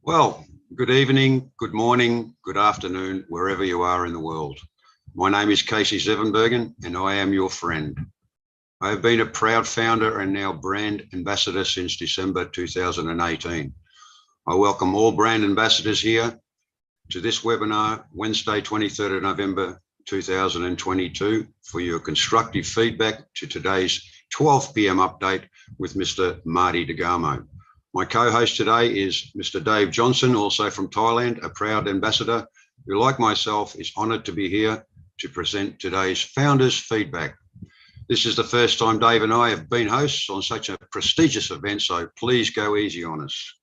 Well, good evening, good morning, good afternoon, wherever you are in the world. My name is Casey Zevenbergen and I am your friend. I have been a proud founder and now brand ambassador since December 2018. I welcome all brand ambassadors here to this webinar, Wednesday, 23rd of November 2022, for your constructive feedback to today's 12 p.m. update with Mr. Marty DeGamo. My co-host today is Mr. Dave Johnson, also from Thailand, a proud ambassador who, like myself, is honoured to be here to present today's Founders Feedback. This is the first time Dave and I have been hosts on such a prestigious event, so please go easy on us.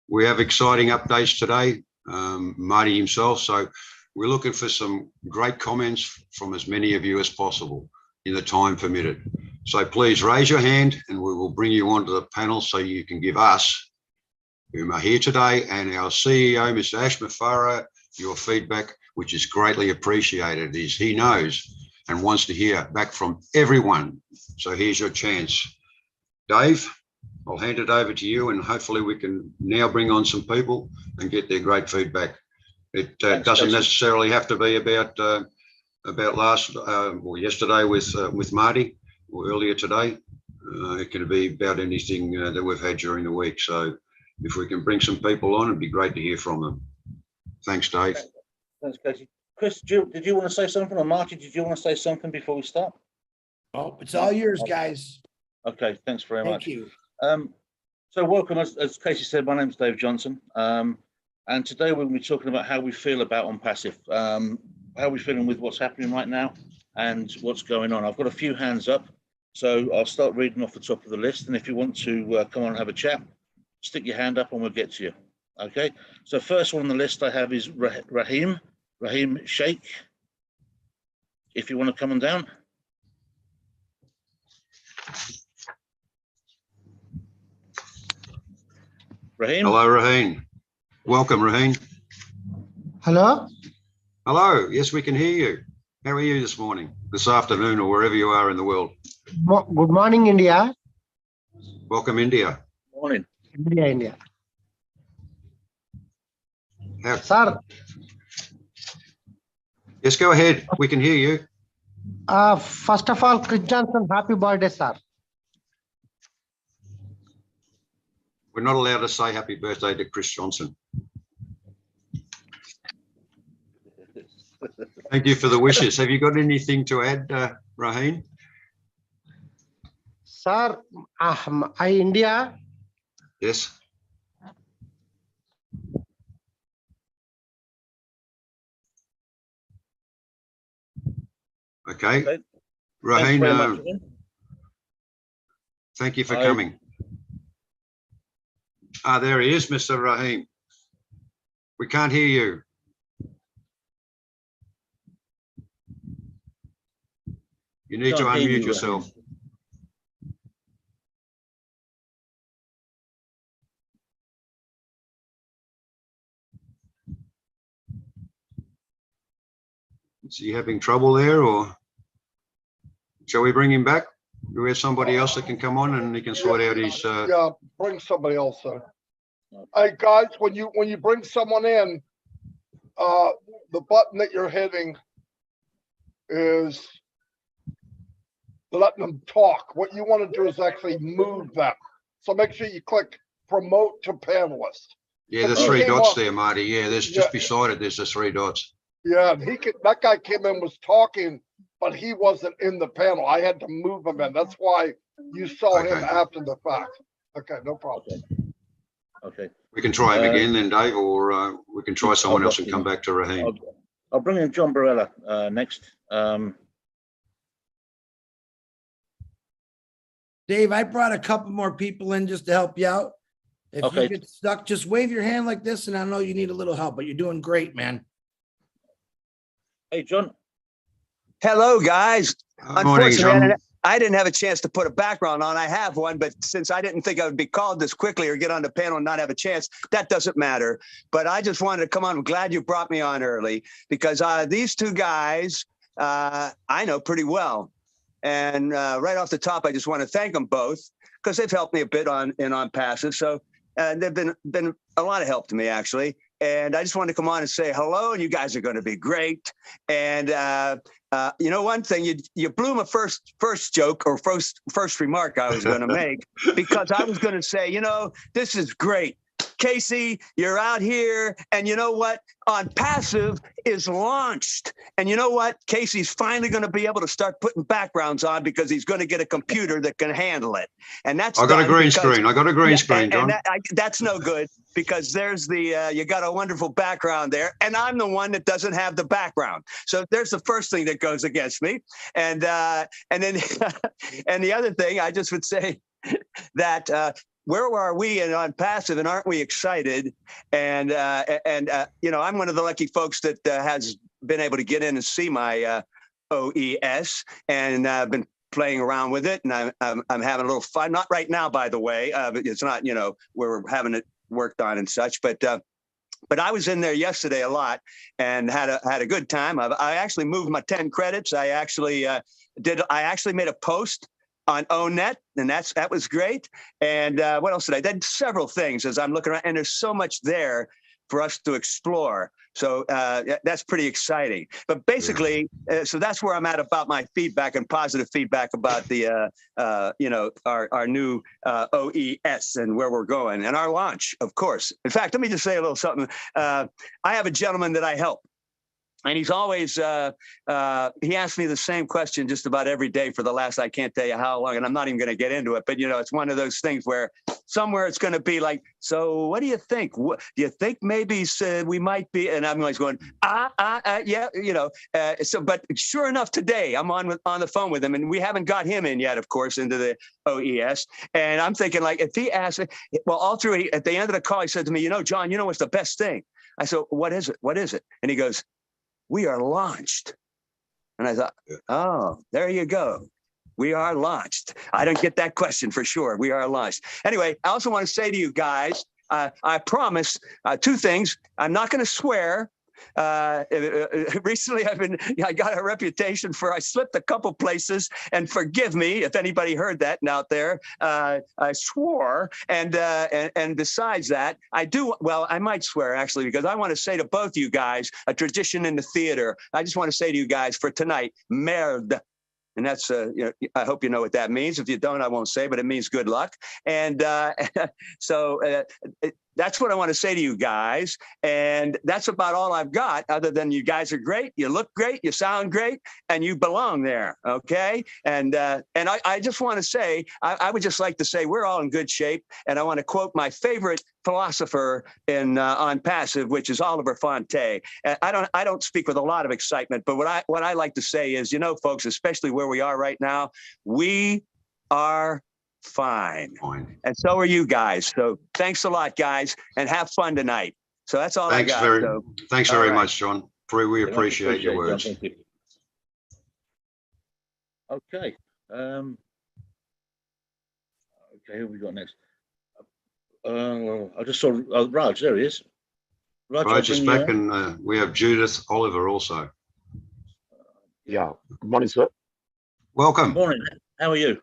We have exciting updates today, Marty himself, so we're looking for some great comments from as many of you as possible in the time permitted. So please raise your hand and we will bring you onto the panel so you can give us, whom are here today, and our CEO, Mr. Ash Mafara, your feedback, which is greatly appreciated, as he knows and wants to hear back from everyone. So here's your chance. Dave, I'll hand it over to you and hopefully we can now bring on some people and get their great feedback. It doesn't necessarily have to be about yesterday with Marty, or earlier today. It can be about anything that we've had during the week. So if we can bring some people on, it'd be great to hear from them. Thanks, Dave. Thanks, Casey. Chris, did you want to say something, or Marty, did you want to say something before we start? Oh, it's all yours, guys. Okay, thanks very much. Thank you. So welcome, as Casey said, my name's Dave Johnson. And today we're going to be talking about how we feel about ONPASSIVE, how we're feeling with what's happening right now and what's going on. I've got a few hands up. So I'll start reading off the top of the list. And if you want to come on and have a chat, stick your hand up and we'll get to you. Okay. So first one on the list I have is Rahim Sheikh. If you want to come on down. Rahim. Hello, Rahim. Welcome, Rahim. Hello. Hello. Yes, we can hear you. How are you this morning, this afternoon, or wherever you are in the world? Good morning, India. Welcome, India. Morning. India. How... Sir. Yes, go ahead. We can hear you. First of all, Chris Johnson, happy birthday, sir. We're not allowed to say happy birthday to Chris Johnson. Thank you for the wishes. Have you got anything to add, Rahim? Sir, I India. Yes. Okay. Rahim, thank you for coming. There he is, Mr. Rahim. We can't hear you. You need to unmute yourself. Is he having trouble there, or shall we bring him back? Do we have somebody else that can come on and he can sort out his? Yeah, bring somebody else in. Hey guys, when you bring someone in, the button that you're hitting is letting them talk. What you want to do is actually move them. So make sure you click promote to panelist. Yeah, the three dots there, Marty. Yeah, there's just beside it, there's the three dots. Yeah, that guy came in, was talking, but he wasn't in the panel. I had to move him in. That's why you saw him after the fact. Okay, no problem. Okay. We can try him again then, Dave, or we can try someone else and come back to Rahim. I'll bring in John Barella next. Dave, I brought a couple more people in just to help you out. If you get stuck, just wave your hand like this, and I know you need a little help, but you're doing great, man. Hey, John. Hello, guys. Morning, John. I didn't have a chance to put a background on. I have one, but since I didn't think I would be called this quickly or get on the panel and not have a chance, that doesn't matter. But I just wanted to come on. I'm glad you brought me on early because these two guys I know pretty well. And right off the top, I just want to thank them both because they've helped me a bit in ONPASSIVE. So they've been a lot of help to me, actually. And I just wanted to come on and say hello, and you guys are going to be great. And you know, one thing, you blew my first joke or first remark I was going to make, because I was going to say, you know, this is great. Casey, you're out here, and you know what? ONPASSIVE is launched. And you know what? Casey's finally going to be able to start putting backgrounds on, because he's going to get a computer that can handle it. And that's I got a green screen. I got a green screen, John. And that's no good, because there's the you got a wonderful background there, and I'm the one that doesn't have the background. So there's the first thing that goes against me. And then and the other thing, I just would say that where are we in ONPASSIVE, and aren't we excited? And you know, I'm one of the lucky folks that has been able to get in and see my OES, and been playing around with it, and I'm having a little fun. Not right now, by the way. It's not, you know, we're having it worked on and such, but I was in there yesterday a lot and had a good time. I actually moved my 10 credits. I actually made a post on ONET, and that was great. And what else did I did? Several things as I'm looking around, and there's so much there for us to explore. So that's pretty exciting. But basically, so that's where I'm at about my feedback and positive feedback about the, you know, our new OES and where we're going, and our launch, of course. In fact, let me just say a little something. I have a gentleman that I help. And he's always, he asks me the same question just about every day for the last, I can't tell you how long, and I'm not even going to get into it, but, you know, it's one of those things where somewhere it's going to be like, so what do you think? What, do you think maybe we might be, and I'm always going, yeah, you know, so, but sure enough, today I'm on the phone with him, and we haven't got him in yet, of course, into the OES. And I'm thinking, like, if he asks, well, all through, at the end of the call, he said to me, you know, John, you know what's the best thing? I said, what is it? What is it? And he goes, we are launched. And I thought, oh, there you go. We are launched. I don't get that question for sure. We are launched. Anyway, I also want to say to you guys, I promise two things. I'm not going to swear. Recently, I got a reputation for I slipped a couple places, and forgive me if anybody heard that out there. I swore, and besides that, I might swear actually, because I want to say to both you guys, a tradition in the theater. I just want to say to you guys for tonight, merde. And that's, you know, I hope you know what that means. If you don't, I won't say, but it means good luck. And so that's what I want to say to you guys. And that's about all I've got, other than you guys are great. You look great. You sound great. And you belong there. Okay. And I just want to say, I would just like to say we're all in good shape. And I want to quote my favorite philosopher in ONPASSIVE, which is Oliver Fonte. I don't speak with a lot of excitement, but what I like to say is, you know, folks, especially where we are right now, we are fine. And so are you guys. So thanks a lot, guys, and have fun tonight. So that's all I got. Thanks very much, John. We appreciate your words. John, thank you. Okay. Okay, who have we got next? I just saw Raj. There he is. Raj is back, and we have Judith Oliver also. Yeah. Good morning, sir. Welcome. Good morning. How are you?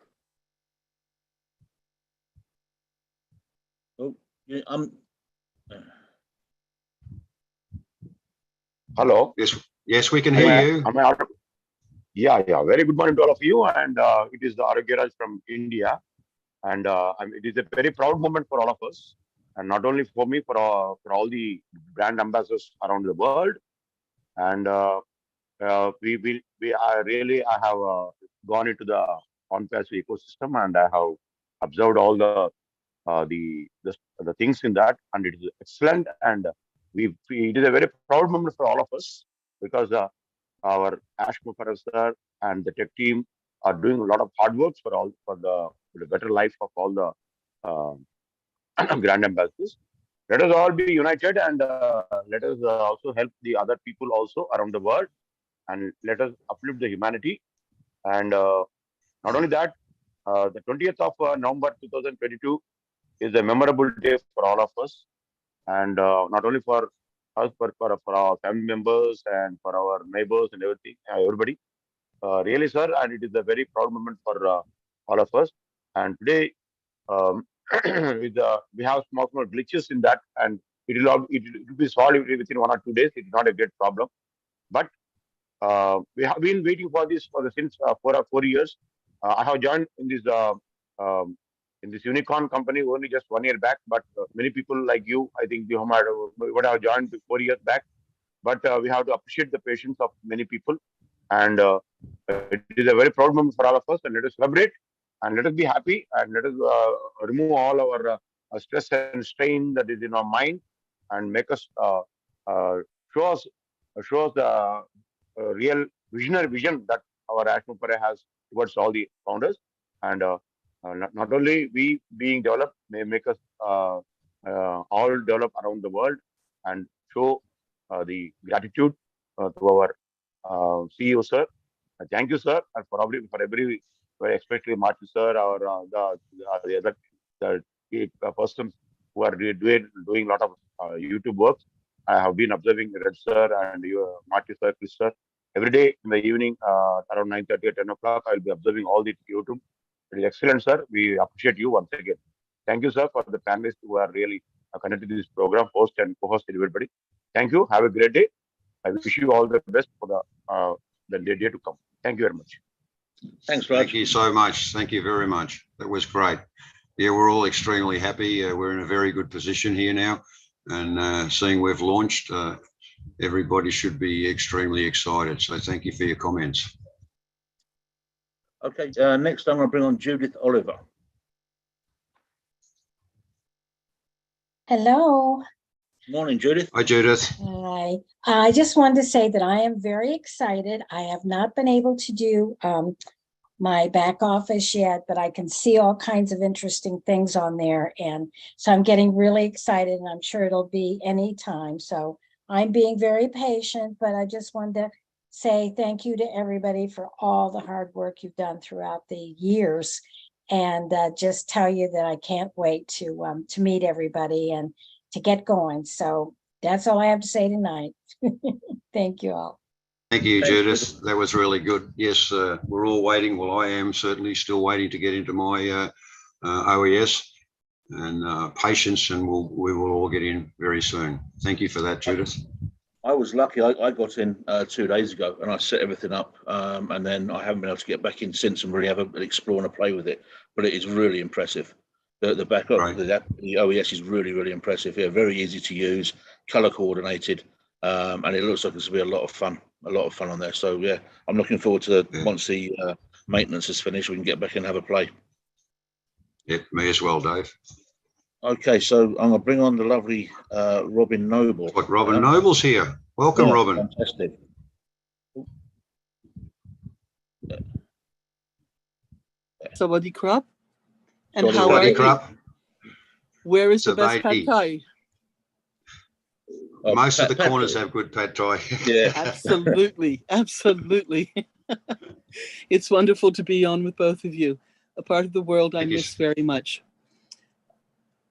Oh, yeah, Hello. Yes, we can hear you. Yeah. Very good morning to all of you. And it is the Aragiraj from India. And it is a very proud moment for all of us. And not only for me, for all the brand ambassadors around the world. And I have gone into the ONPASSIVE ecosystem, and I have observed all the things in that, and it is excellent. And it is a very proud moment for all of us, because our Ash Mufarah sir and the tech team are doing a lot of hard work for the better life of all the grand ambassadors. Let us all be united, and let us also help the other people also around the world, and let us uplift the humanity. And not only that, the 20th of November 2022 is a memorable day for all of us, and not only for us, but for our family members and for our neighbors and everybody. Really, sir, and it is a very proud moment for all of us. And today, we have small glitches in that, and it will be solved within 1 or 2 days. It's not a great problem, but we have been waiting for this since 4 years. I have joined um, in this unicorn company only just 1 year back, but many people like you, I think, you would have joined 4 years back. But we have to appreciate the patience of many people, and it is a very proud moment for all of us. And let us celebrate, and let us be happy, and let us remove all our stress and strain that is in our mind, and make us uh, show us show us the real visionary vision that our Ashmo Pare has towards all the founders. And not only we being developed may make us all develop around the world, and show the gratitude to our CEO, sir. Thank you, sir, and for every, especially Martin, sir, or the other persons who are doing a lot of YouTube work. I have been observing Red sir and you, Marty sir, Chris sir. Every day in the evening, around 9:30 or 10 o'clock, I'll be observing all the YouTube. It is excellent, sir. We appreciate you once again. Thank you, sir, for the panelists who are really connected to this program, host and co-host, everybody. Thank you. Have a great day. I wish you all the best for the day to come. Thank you very much. Thanks, Raj. Thank you so much. Thank you very much. That was great. Yeah, we're all extremely happy. We're in a very good position here now, and seeing we've launched, everybody should be extremely excited. So thank you for your comments. Okay, next I'm going to bring on Judith Oliver. Hello. Morning, Judith. Hi, Judith. Hi. I just wanted to say that I am very excited. I have not been able to do my back office yet, but I can see all kinds of interesting things on there. And so I'm getting really excited, and I'm sure it'll be anytime. So I'm being very patient, but I just wanted to say thank you to everybody for all the hard work you've done throughout the years, and just tell you that I can't wait to meet everybody and to get going. So that's all I have to say tonight. Thank you all. Thank you, Thanks, Judith. That was really good. Yes, we're all waiting. Well, I am certainly still waiting to get into my OES, and patience, and we will all get in very soon. Thank you for that, Judith. I was lucky. I got in 2 days ago, and I set everything up, and then I haven't been able to get back in since and really have an explore and a play with it. But it is really impressive. The backup, Right. the OES is really, really impressive. Yeah, very easy to use, color coordinated, and it looks like it's going to be a lot of fun on there. So yeah, I'm looking forward to once the maintenance is finished, we can get back and have a play. Yep, me as well, Dave. Okay, so I'm going to bring on the lovely Robin Noble. Look, Robin Noble's here. Welcome, Yeah, Robin. Fantastic. Sawadee krap. And Sawadee how are you? Krap. Where is the best pad Sawadee. thai? Most of the Pad corners Thai. have good pad thai. Yeah. Absolutely, absolutely. It's wonderful to be on with both of you, a part of the world I Thank you. miss very much.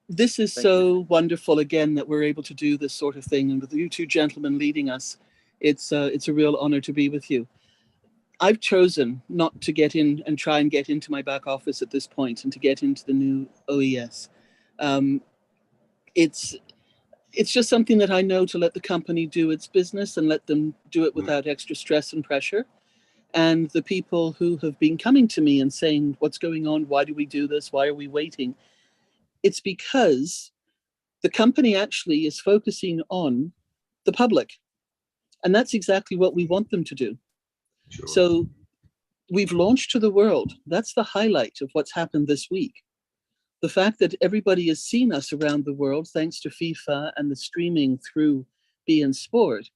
This is Thank so wonderful again that we're able to do this sort of thing, and with you two gentlemen leading us, it's a real honor to be with you. I've chosen not to get in and try and get into my back office at this point and to get into the new OES. It's just something that I know to let the company do its business and let them do it without extra stress and pressure. And the people who have been coming to me and saying, what's going on? Why do we do this? Why are we waiting? It's because the company actually is focusing on the public. And that's exactly what we want them to do. Sure. So we've launched to the world. That's the highlight of what's happened this week. The fact that everybody has seen us around the world, thanks to FIFA and the streaming through beIN Sport,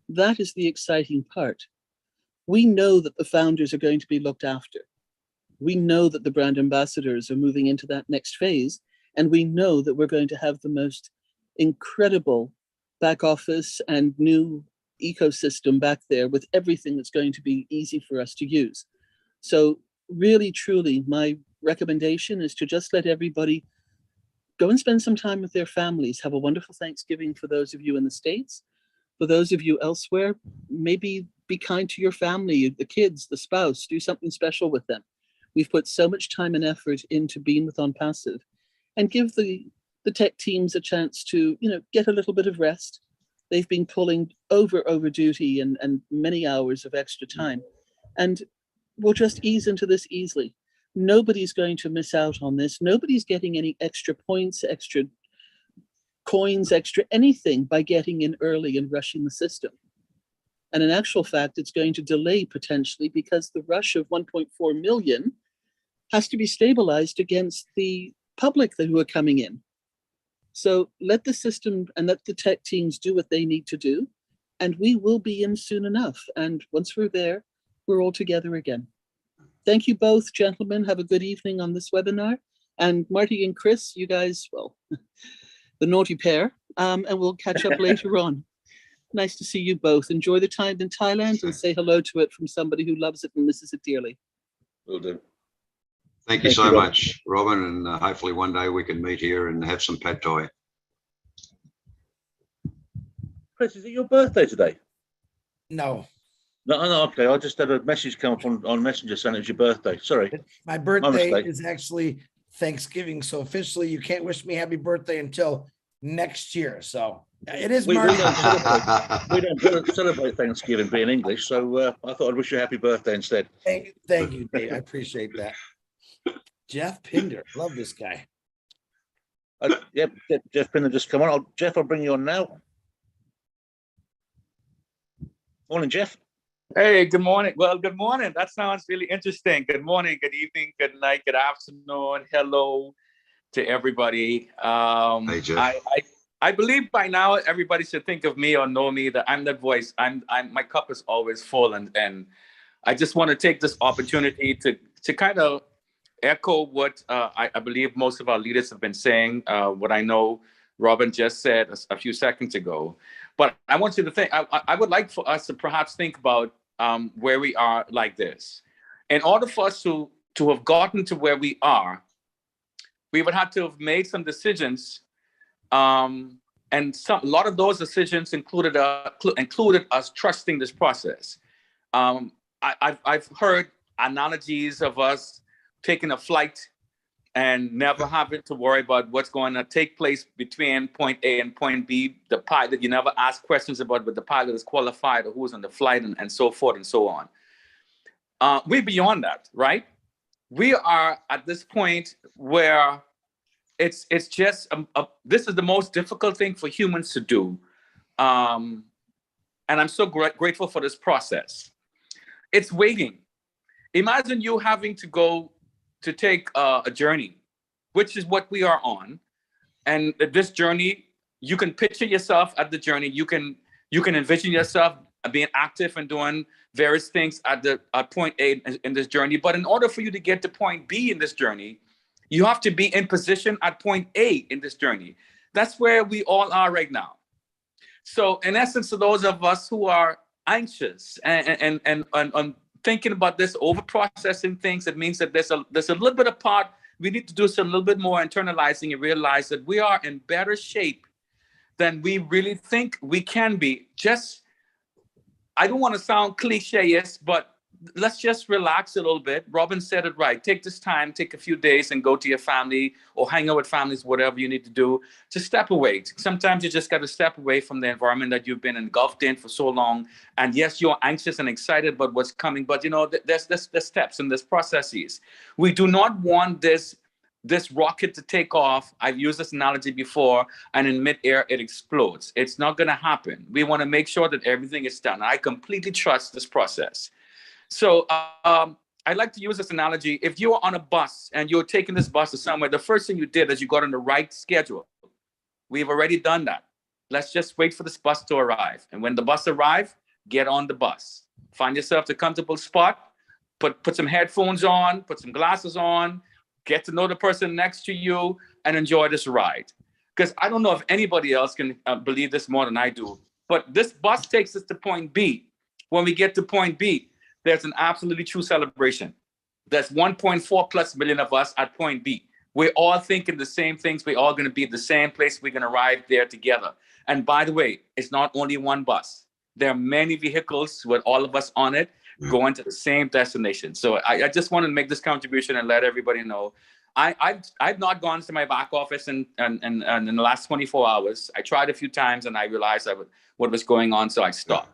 that is the exciting part. We know that the founders are going to be looked after. We know that the brand ambassadors are moving into that next phase. And we know that we're going to have the most incredible back office and new ecosystem back there with everything that's going to be easy for us to use. So really, truly, my recommendation is to just let everybody go and spend some time with their families. Have a wonderful Thanksgiving for those of you in the States. For those of you elsewhere, maybe be kind to your family, the kids, the spouse, do something special with them. We've put so much time and effort into being with ONPASSIVE, and give the tech teams a chance to, get a little bit of rest. They've been pulling over duty and many hours of extra time. And we'll just ease into this easily. Nobody's going to miss out on this. Nobody's getting any extra points, extra coins, extra anything by getting in early and rushing the system. And in actual fact, it's going to delay potentially because the rush of 1.4 million has to be stabilized against the public who are coming in. So let the system and let the tech teams do what they need to do, and we will be in soon enough. And once we're there, we're all together again. Thank you both, gentlemen. Have a good evening on this webinar. And Marty and Chris, you guys, well, the naughty pair, and we'll catch up later on. Nice to see you both. Enjoy the time in Thailand and say hello to it from somebody who loves it and misses it dearly. Will do. Thank you so much, Robin, and hopefully one day we can meet here and have some pad thai. Chris, is it your birthday today? No, No, okay. I just had a message come up on Messenger saying it was your birthday. Sorry. my birthday mistake. is actually Thanksgiving. So officially you can't wish me happy birthday until next year. So it is We March. don't celebrate Thanksgiving being English, so I thought I'd wish you a happy birthday instead. Thank you, Dave. I appreciate that. Jeff Pinder, love this guy. Yep, Jeff Pinder just come on. Jeff, I'll bring you on now. Morning, Jeff. Hey, good morning. Well, good morning. That sounds really interesting. Good morning, good evening, good night, good afternoon. Hello to everybody. Hey, Jeff. I believe by now everybody should think of me or know me that I'm that voice. I'm my cup is always full, and I just want to take this opportunity to kind of echo what I believe most of our leaders have been saying. What I know Robin just said a few seconds ago. But I want you to think, I would like for us to perhaps think about where we are like this. In order for us to have gotten to where we are, we would have to have made some decisions. And a lot of those decisions included us trusting this process. I've heard analogies of us taking a flight and never having to worry about what's going to take place between point A and point B. The pilot, you never ask questions about whether the pilot is qualified or who's on the flight and so forth and so on. We're beyond that, right? We are at this point where it's just, this is the most difficult thing for humans to do. And I'm so grateful for this process. It's waiting. Imagine you having to go to take a journey, which is what we are on. And this journey, you can picture yourself at the journey. You can envision yourself being active and doing various things at point A in this journey. But in order for you to get to point B in this journey, you have to be in position at point A in this journey. That's where we all are right now. So in essence, to those of us who are anxious and thinking about this, over processing things, it means that there's a little bit of part we need to do some little bit more internalizing and realize that we are in better shape than we really think we can be. Just, I don't want to sound cliche-ish, but let's just relax a little bit. Robin said it right. Take this time, take a few days and go to your family or hang out with families, whatever you need to do. Just step away. Sometimes you just got to step away from the environment that you've been engulfed in for so long. And yes, you're anxious and excited about what's coming, but you know, there's steps and there's processes. We do not want this rocket to take off. I've used this analogy before, and in midair it explodes. It's not going to happen. We want to make sure that everything is done. I completely trust this process. So I like to use this analogy. If you were on a bus and you're taking this bus to somewhere, the first thing you did is you got on the right schedule. We've already done that. Let's just wait for this bus to arrive. And when the bus arrives, get on the bus. Find yourself a comfortable spot, put some headphones on, put some glasses on, get to know the person next to you and enjoy this ride. Because I don't know if anybody else can believe this more than I do, but this bus takes us to point B. When we get to point B, there's an absolutely true celebration. There's 1.4 plus million of us at point B. We're all thinking the same things. We're all going to be at the same place. We're going to arrive there together. And by the way, it's not only one bus. There are many vehicles with all of us on it going to the same destination. So I just want to make this contribution and let everybody know I've not gone to my back office in the last 24 hours. I tried a few times and I realized what was going on, so I stopped.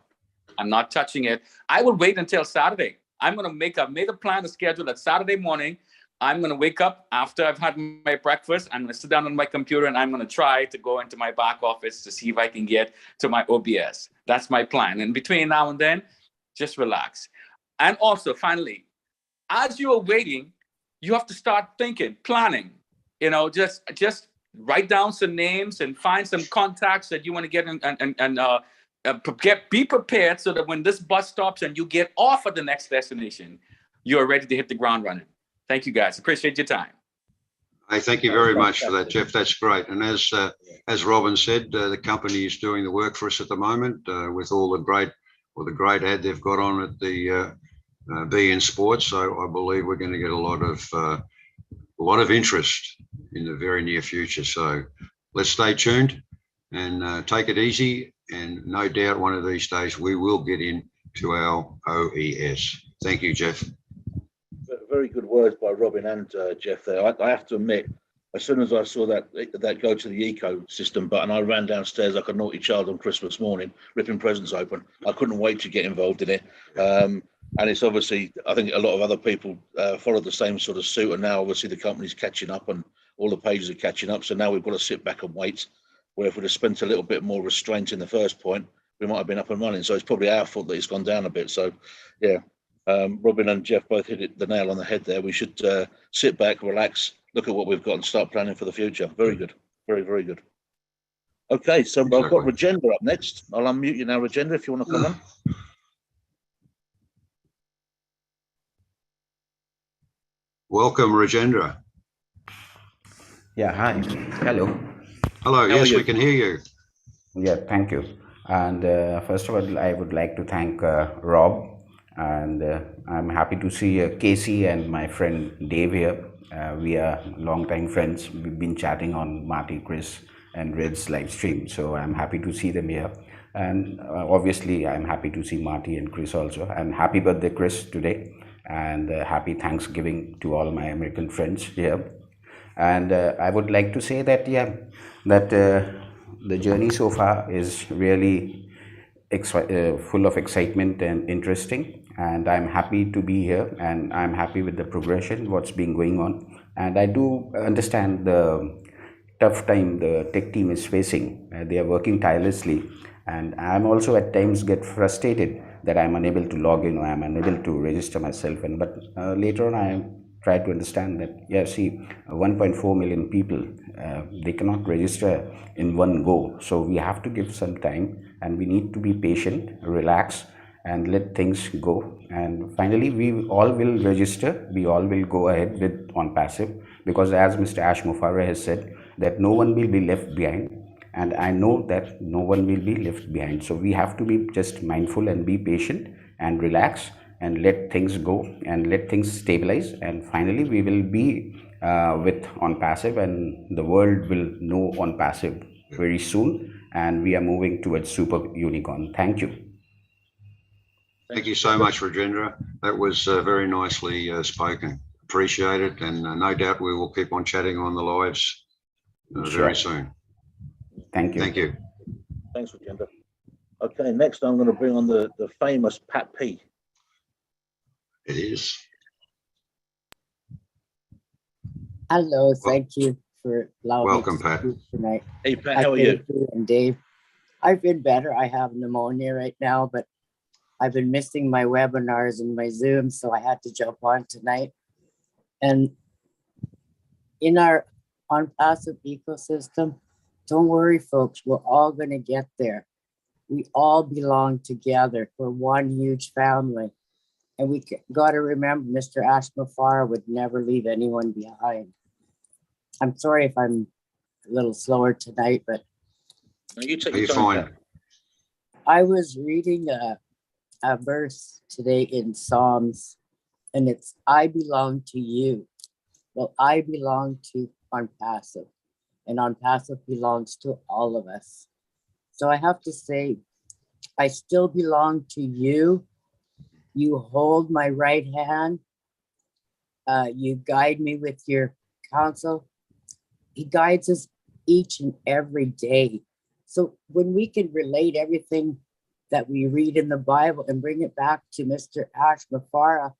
I'm not touching it. I will wait until Saturday. I'm going to made a plan to schedule that Saturday morning. I'm going to wake up after I've had my breakfast. I'm going to sit down on my computer and I'm going to try to go into my back office to see if I can get to my OBS. That's my plan. And between now and then, just relax. And also, finally, as you are waiting, you have to start thinking, planning. You know, just write down some names and find some contacts that you want to get be prepared so that when this bus stops and you get off at the next destination, you're ready to hit the ground running. Thank you, guys. Appreciate your time. Hey, thank you very much for that, Jeff. That's great. And as Robin said, the company is doing the work for us at the moment with all the great ad they've got on at the beIN Sports. So I believe we're going to get a lot of interest in the very near future. So let's stay tuned and take it easy. And no doubt one of these days we will get into our OES. Thank you, Jeff. Very good words by Robin and Jeff there. I have to admit, as soon as I saw that go to the ecosystem button, I ran downstairs like a naughty child on Christmas morning, ripping presents open. I couldn't wait to get involved in it. And it's obviously, I think a lot of other people follow the same sort of suit. And now obviously the company's catching up and all the pages are catching up. So now we've got to sit back and wait. Where if we'd have spent a little bit more restraint in the first point, we might have been up and running. So it's probably our fault that it's gone down a bit. So yeah. Robin and Jeff both hit the nail on the head there. We should sit back, relax, look at what we've got and start planning for the future. Very good. Very, very good. Okay, so I've got Rajendra up next. I'll unmute you now, Rajendra, if you want to come on. Welcome, Rajendra. Yeah, hi. Hello. Hello, yes, we can hear you. Yeah, thank you. And first of all, I would like to thank Rob. And I'm happy to see Casey and my friend Dave here. We are longtime friends. We've been chatting on Marty, Chris, and Red's live stream. So I'm happy to see them here. And obviously, I'm happy to see Marty and Chris also. And happy birthday, Chris, today. And happy Thanksgiving to all my American friends here. And I would like to say that, the journey so far is really full of excitement and interesting. And I'm happy to be here, and I'm happy with the progression, what's been going on. And I do understand the tough time the tech team is facing. They are working tirelessly, and I'm also at times get frustrated that I'm unable to log in or I'm unable to register myself. But later on, I try to understand that 1.4 million people, they cannot register in one go. So we have to give some time, and we need to be patient, relax, and let things go. And finally, we all will register. We all will go ahead with ONPASSIVE, because as Mr. Ash Mufareh has said, that no one will be left behind. And I know that no one will be left behind. So we have to be just mindful and be patient and relax and let things go and let things stabilize. And finally, we will be with ONPASSIVE, and the world will know ONPASSIVE very soon. And we are moving towards Super Unicorn. Thank you. Thank you so much, Rajendra. That was very nicely spoken. Appreciate it. And no doubt we will keep on chatting on the lives very soon. Thank you. Thank you. Thanks, Rajendra. Okay, next I'm going to bring on the famous Pat P. It is. Hello, thank you for allowing welcome, me to Pat. speak tonight. Hey, Pat, how are you? And Dave, I've been better. I have pneumonia right now, but I've been missing my webinars and my Zoom, so I had to jump on tonight. And in our ONPASSIVE ecosystem, don't worry, folks, we're all going to get there. We all belong together. We're one huge family. And we got to remember, Mr. Ash Mufareh would never leave anyone behind. I'm sorry if I'm a little slower tonight, but you're fine. I was reading a verse today in Psalms, and it's, I belong to you. Well, I belong to ONPASSIVE, and ONPASSIVE belongs to all of us. So I have to say, I still belong to you. You hold my right hand. You guide me with your counsel. He guides us each and every day. So when we can relate everything that we read in the Bible and bring it back to Mr. Ash Mafara,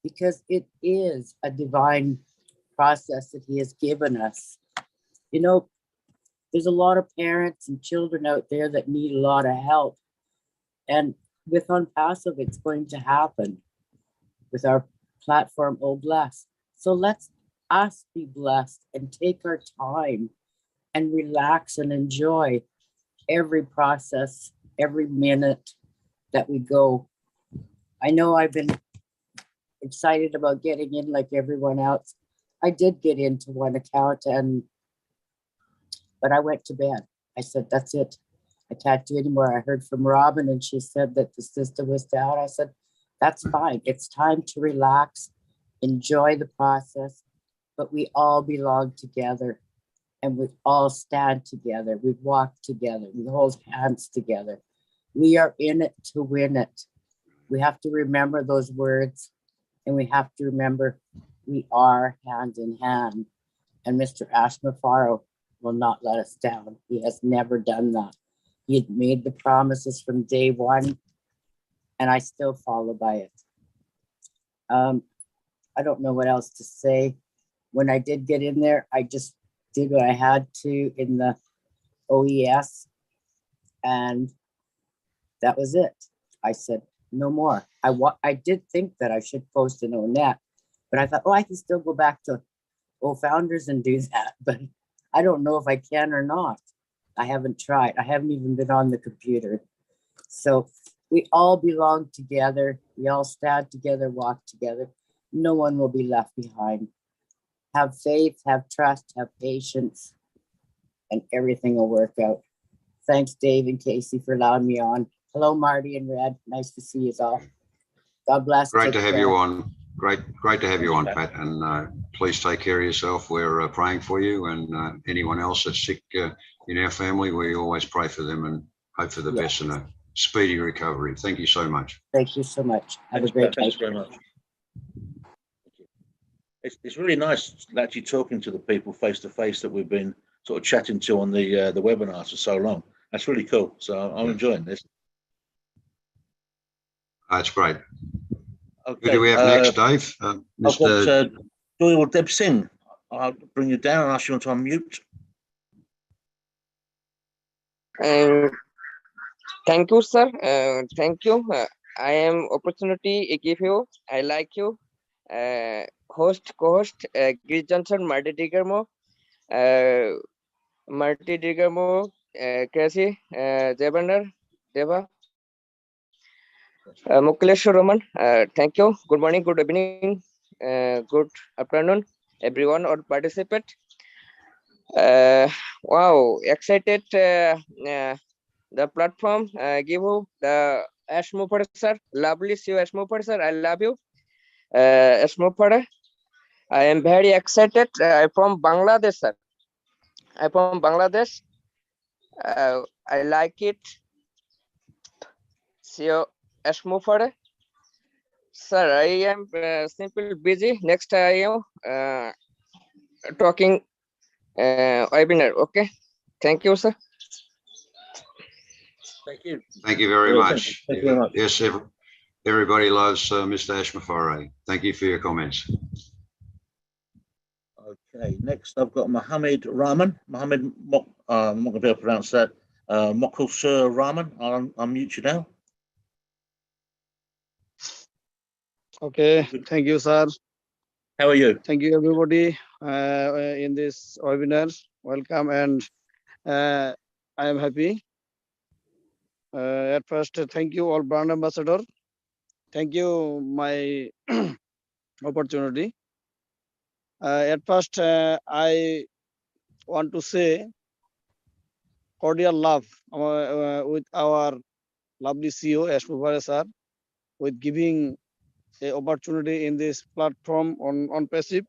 because it is a divine process that he has given us. You know, there's a lot of parents and children out there that need a lot of help. And with ONPASSIVE, it's going to happen with our platform, Oh Bless. So let's us be blessed and take our time and relax and enjoy every process, every minute that we go. I know I've been excited about getting in like everyone else. I did get into one account but I went to bed. I said, that's it. I can't do anymore. I heard from Robin and she said that the system was down. I said, that's fine. It's time to relax, enjoy the process, but we all belong together and we all stand together. We walk together. We hold hands together. We are in it to win it. We have to remember those words and we have to remember we are hand in hand. And Mr. Ash Mafaro will not let us down. He has never done that. He had made the promises from day one, and I still follow by it. I don't know what else to say. When I did get in there, I just did what I had to in the OES, and that was it. I said, no more. I did think that I should post an ONET, but I thought, oh, I can still go back to Founders and do that, but I don't know if I can or not. I haven't tried. I haven't even been on the computer. So we all belong together. We all stand together, walk together. No one will be left behind. Have faith, have trust, have patience, and everything will work out. Thanks, Dave and Casey, for allowing me on. Hello, Marty and Red. Nice to see you all. God bless. Great to have you on. Great to have you on, Pat. And please take care of yourself. We're praying for you, and anyone else that's sick in our family, we always pray for them and hope for the best and a speedy recovery. Thank you so much. Thank you so much. Have Thanks, a great Pat. Thanks very much. It's really nice actually talking to the people face to face that we've been sort of chatting to on the webinars for so long. That's really cool. So I'm enjoying this. That's great. Okay. Who do we have next, Dave? I've got Doyle Deb Singh. I'll bring you down and ask you to unmute. Thank you, sir. Thank you. I am opportunity give you. I like you. Host, co-host, Chris Johnson, Marty Diggermo, Casey, Devander, Deva, Mukuleshwar Roman. Thank you. Good morning, good evening, good afternoon, everyone or participate. Wow, excited. The platform give you the Ash Mooper, sir. Lovely see you, Ash Mooper, sir. I love you, Ash Mooper. I am very excited. I'm from Bangladesh, sir. I'm from Bangladesh. I like it. See you, Ash Mooper. Sir, I am simply busy. Next I am talking webinar. Okay. Thank you, sir. Thank you. Thank you very much. Thank you very much. Yes, everybody loves Mr. Ashmafare. Thank you for your comments. Okay, next I've got Mohammed Rahman. Mohammed, I'm not going to be able to pronounce that. Mokhulsur Rahman, I'll unmute you now. Okay, thank you, sir. How are you? Thank you, everybody, in this webinar. Welcome, and I am happy. At first, thank you all brand ambassador. Thank you my opportunity. At first, I want to say cordial love with our lovely CEO, Ash Mooper, sir, with giving an opportunity in this platform on ONPASSIVE.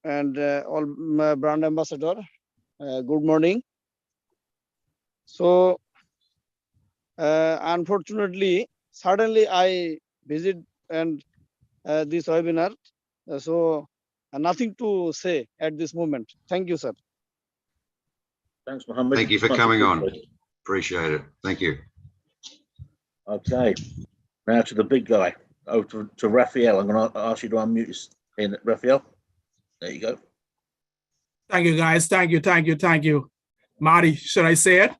And all my brand ambassador, good morning. So, unfortunately, suddenly I visit and this webinar So nothing to say at this moment. Thank you, sir. Thanks, Mohammed. Thank you for Much coming on. appreciated. Appreciate it. Thank you. Okay, now to the big guy. Oh, to Raphael. I'm going to ask you to unmute your Raphael. There you go. Thank you, guys. Thank you, thank you, thank you. Marty, should I say it?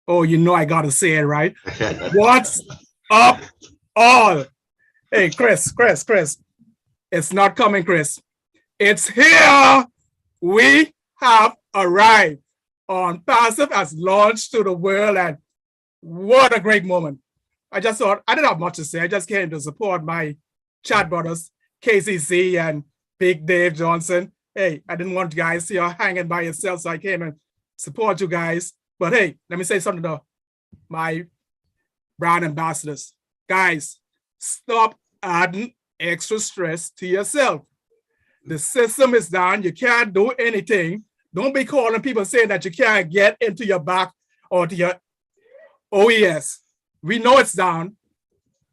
Oh, you know I got to say it, right? What's up, all? Hey, Chris. It's not coming, Chris. It's here. We have arrived. ONPASSIVE has launched to the world, and what a great moment. I just thought, I didn't have much to say. I just came to support my chat brothers, KCC and Big Dave Johnson. Hey, I didn't want you guys here hanging by yourself, so I came and support you guys. But hey, let me say something to my brand ambassadors. Guys, stop adding extra stress to yourself. The system is down. You can't do anything. Don't be calling people saying that you can't get into your back or to your OES. We know it's down.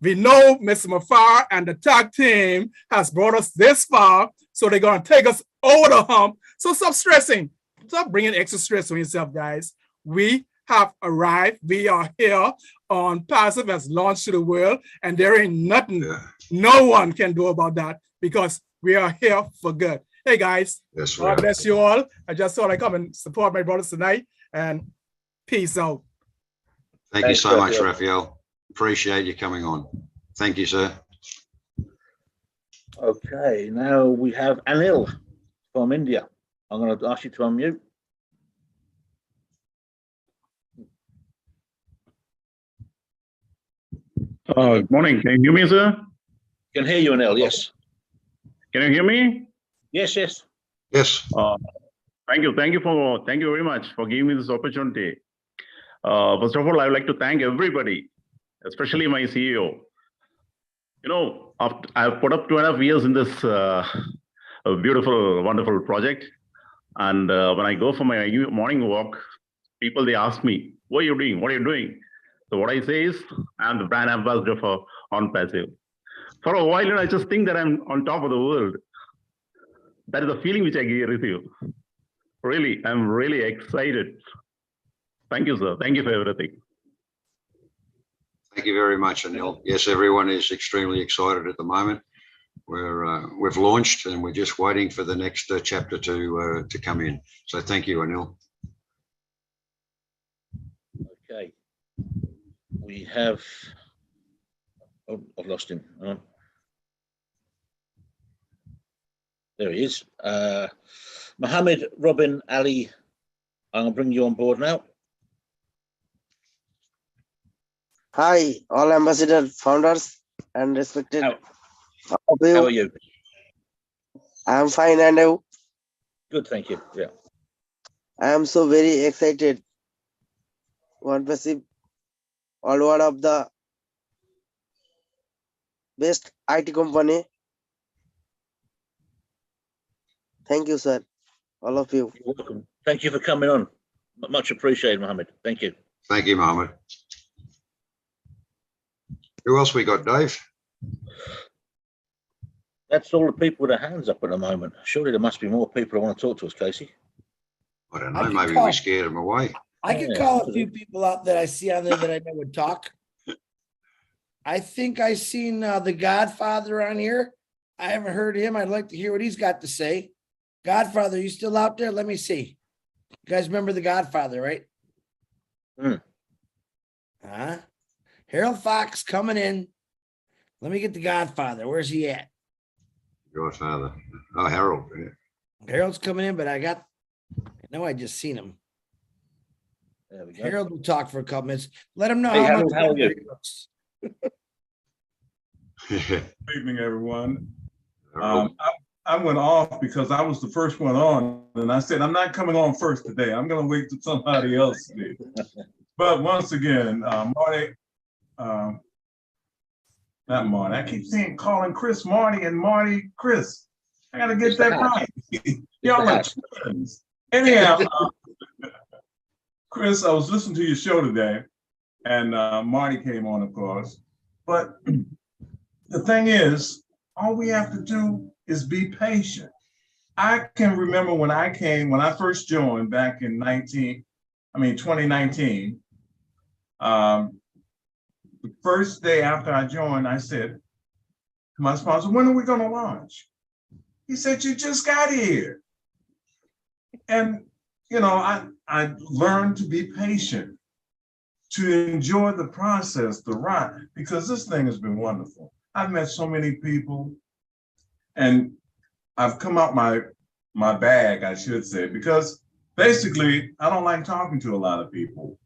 We know Mr. Mafar and the tag team has brought us this far, so they're going to take us over the hump. So stop stressing. Stop bringing extra stress on yourself, guys. We have arrived. We are here. ONPASSIVE has launched to the world, and there ain't nothing no one can do about that because we are here for good. Hey, guys. That's God right. bless you all. I just thought I'd come and support my brothers tonight, and peace out. Thank you so much, Raphael. Appreciate you coming on. Thank you, sir. Okay, now we have Anil from India. I'm going to ask you to unmute. Good morning. Can you hear me, sir? Can hear you, Anil. Yes. Can you hear me? Yes. Yes. Thank you very much for giving me this opportunity. First of all, I would like to thank everybody, especially my CEO. You know, I've put up 2.5 years in this beautiful, wonderful project. And when I go for my morning walk, people, they ask me, what are you doing? What are you doing? So what I say is, I'm the brand ambassador for ONPASSIVE. For a while, I just think that I'm on top of the world. That is the feeling which I receive. Really, I'm really excited. Thank you, sir. Thank you for everything. Thank you very much, Anil. Yes, everyone is extremely excited at the moment. We've launched and we're just waiting for the next chapter to come in. So thank you, Anil. Okay. We have, oh, I've lost him. There he is. Mohammed Robin Ali, I'm going to bring you on board now. Hi, all ambassador founders and respected. How are you? I am fine, and you? Good, thank you. Yeah. I am so very excited. ONPASSIVE, all one of the best IT company. Thank you, sir. All of you. You're welcome. Thank you for coming on. Much appreciated, Mohammed. Thank you. Thank you, Mohammed. Who else we got, Dave? That's all the people with their hands up at the moment. Surely there must be more people who want to talk to us, Casey. I don't know. Maybe we scared them away. I could call a few people out that I see on there that I know would talk. I think I seen the Godfather on here. I haven't heard him. I'd like to hear what he's got to say. Godfather, you still out there? Let me see. You guys remember the Godfather, right? Harold Fox coming in. Let me get the Godfather. Where's he at? Godfather. Oh, Harold. Yeah. Harold's coming in, but I know I just seen him. There we go. Harold will talk for a couple minutes. Let him know Hey, how Harold, much how are you? he looks. Good evening, everyone. I went off because I was the first one on, and I said, I'm not coming on first today. I'm going to wait till somebody else did. But once again, Marty, not Marty. I keep saying calling Chris Marty and Marty Chris. I got to get that right. Y'all are twins. Anyhow, Chris, I was listening to your show today, and Marty came on, of course. But the thing is, all we have to do is be patient. I can remember when I first joined back in 2019, the first day after I joined, I said to my sponsor, when are we going to launch? He said, you just got here. And, I learned to be patient, to enjoy the process, the ride, because this thing has been wonderful. I've met so many people, and I've come out my bag, I should say, because basically I don't like talking to a lot of people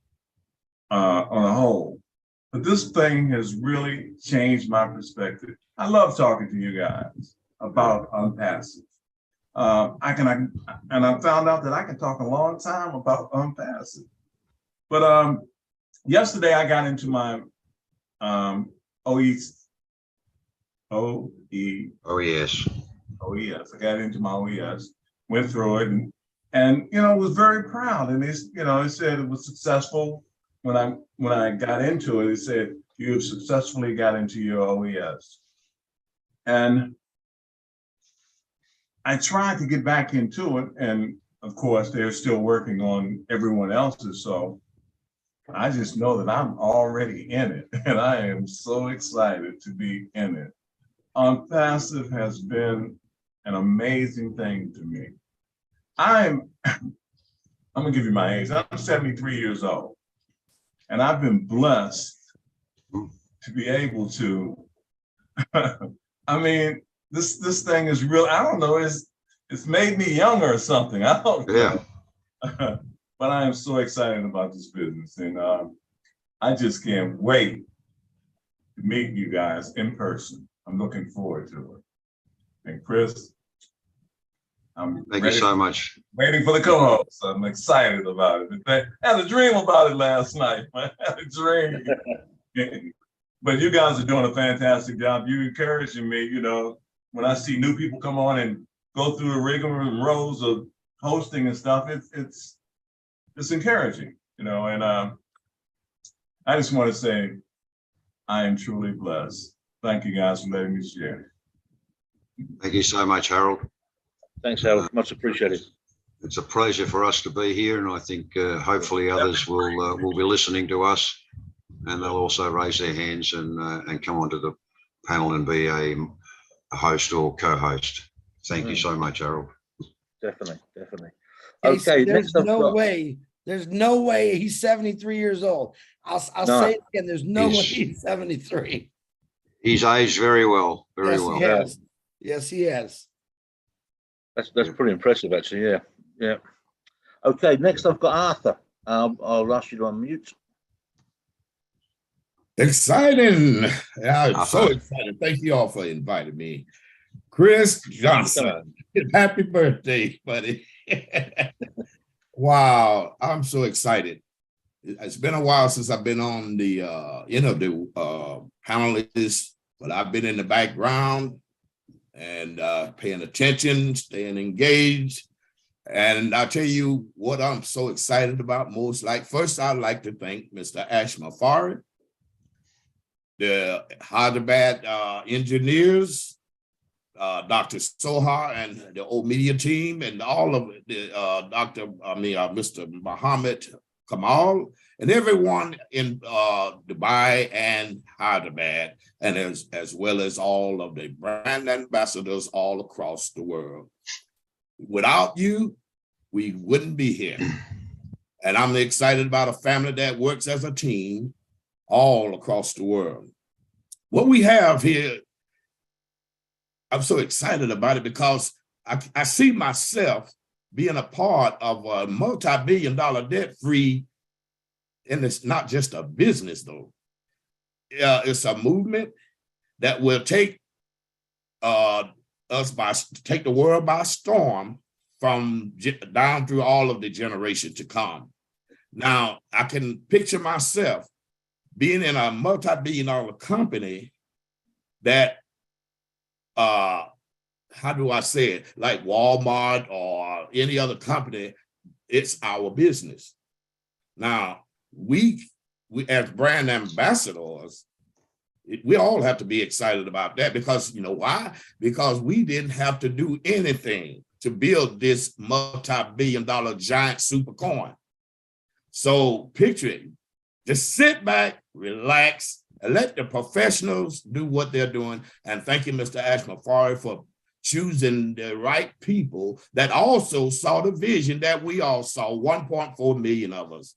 on a whole. But this thing has really changed my perspective. I love talking to you guys about ONPASSIVE. And I found out that I can talk a long time about ONPASSIVE. But yesterday I got into my OES. I got into my OES, went through it, and was very proud. And it said it was successful. When I got into it, it said you have successfully got into your OES. And I tried to get back into it, and of course they're still working on everyone else's. So I just know that I'm already in it, and I am so excited to be in it. ONPASSIVE has been an amazing thing to me. I'm gonna give you my age. I'm 73 years old, and I've been blessed to be able to. I mean, this thing is real. I don't know. It's made me younger or something. I don't know. But I am so excited about this business, and I just can't wait to meet you guys in person. I'm looking forward to it. And Chris, Thank you so much. Waiting for the co-host. I'm excited about it. I had a dream about it last night. I had a dream. But you guys are doing a fantastic job. You encouraging me, when I see new people come on and go through the rigmaroles of hosting and stuff, it's encouraging, and I just want to say I am truly blessed. Thank you guys for letting me share. Thank you so much, Harold. Thanks, Harold. Much appreciated. It's a pleasure for us to be here, and I think hopefully others will be listening to us, and they'll also raise their hands and come onto the panel and be a host or co-host. Thank you so much, Harold. Definitely. Okay, there's no way he's 73 years old. I'll say it again. There's no way he's 73. He's aged very well, very well. He has. Yes, he has. That's pretty impressive, actually. Yeah. Okay, next I've got Arthur. I'll ask you to unmute. Exciting! I'm so excited. Thank you all for inviting me. Chris Johnson, happy birthday, buddy. Wow, I'm so excited. It's been a while since I've been on the panelists, but I've been in the background and paying attention, staying engaged. And I'll tell you what I'm so excited about most. First, I'd like to thank Mr. Ashmafari, the Hyderabad engineers, Dr. Soha and the old media team, and all of the Mr. Muhammad Kamal, and everyone in Dubai and Hyderabad, and as well as all of the brand ambassadors all across the world. Without you, we wouldn't be here. And I'm excited about a family that works as a team all across the world. What we have here, I'm so excited about it because I see myself being a part of a multi-billion-dollar debt-free, and it's not just a business though. It's a movement that will take take the world by storm from down through all of the generations to come. Now, I can picture myself being in a multi-billion-dollar company that, how do I say it? Like Walmart or any other company, it's our business. Now, we as brand ambassadors, We all have to be excited about that because you know why? Because we didn't have to do anything to build this multi-billion-dollar giant super coin. So picture it. Just sit back, relax, and let the professionals do what they're doing. And thank you, Mr. Ashmafari, for choosing the right people that also saw the vision that we all saw, 1.4 million of us.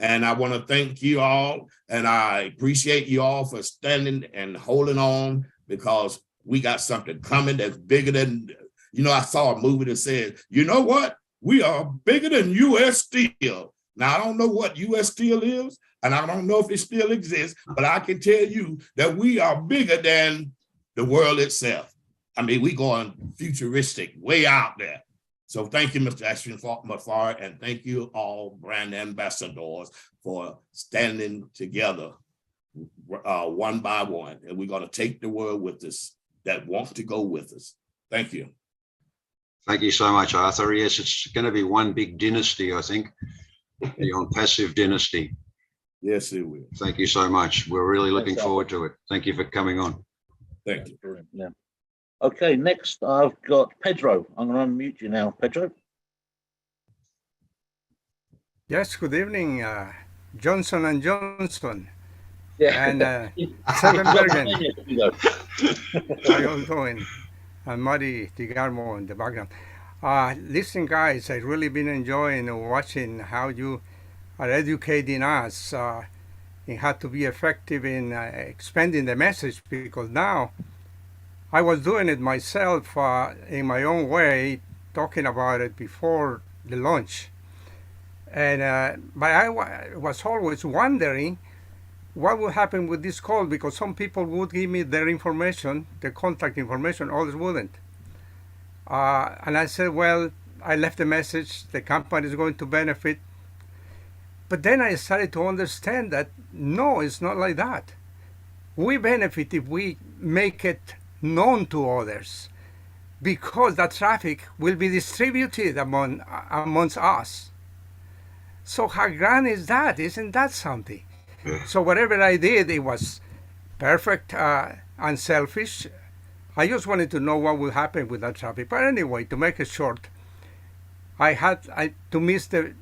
And I want to thank you all, and I appreciate you all for standing and holding on because we got something coming that's bigger than, you know, I saw a movie that said, you know what? We are bigger than U.S. Steel. Now, I don't know what U.S. Steel is, and I don't know if it still exists, but I can tell you that we are bigger than the world itself. I mean, we going futuristic, way out there. So thank you, Mr. Ashmafari, and thank you all brand ambassadors for standing together one by one. And we're going to take the world with us that wants to go with us. Thank you. Thank you so much, Arthur. Yes, it's going to be one big dynasty, I think, the ONPASSIVE dynasty. Yes, it will. Thank you so much. We're really looking Thanks, forward to it. Thank you for coming on. Thank you. Yeah. Okay, next I've got Pedro. I'm going to unmute you now, Pedro. Yes, good evening, Johnson and Johnson. Yeah. And Sevenbergen. How are you all doing? And Marty DeGarmo in the background. Listen, guys, I've really been enjoying watching how you are educating us in how to be effective in expanding the message, because now I was doing it myself in my own way, talking about it before the launch. And but I was always wondering what would happen with this call, because some people would give me their information, their contact information, others wouldn't. And I said, well, I left a message, the company is going to benefit. But then I started to understand that, no, it's not like that. We benefit if we make it known to others, because that traffic will be distributed amongst us. So how grand is that? Isn't that something? So whatever I did, it was perfect, unselfish. I just wanted to know what would happen with that traffic. But anyway, to make it short, I had to miss the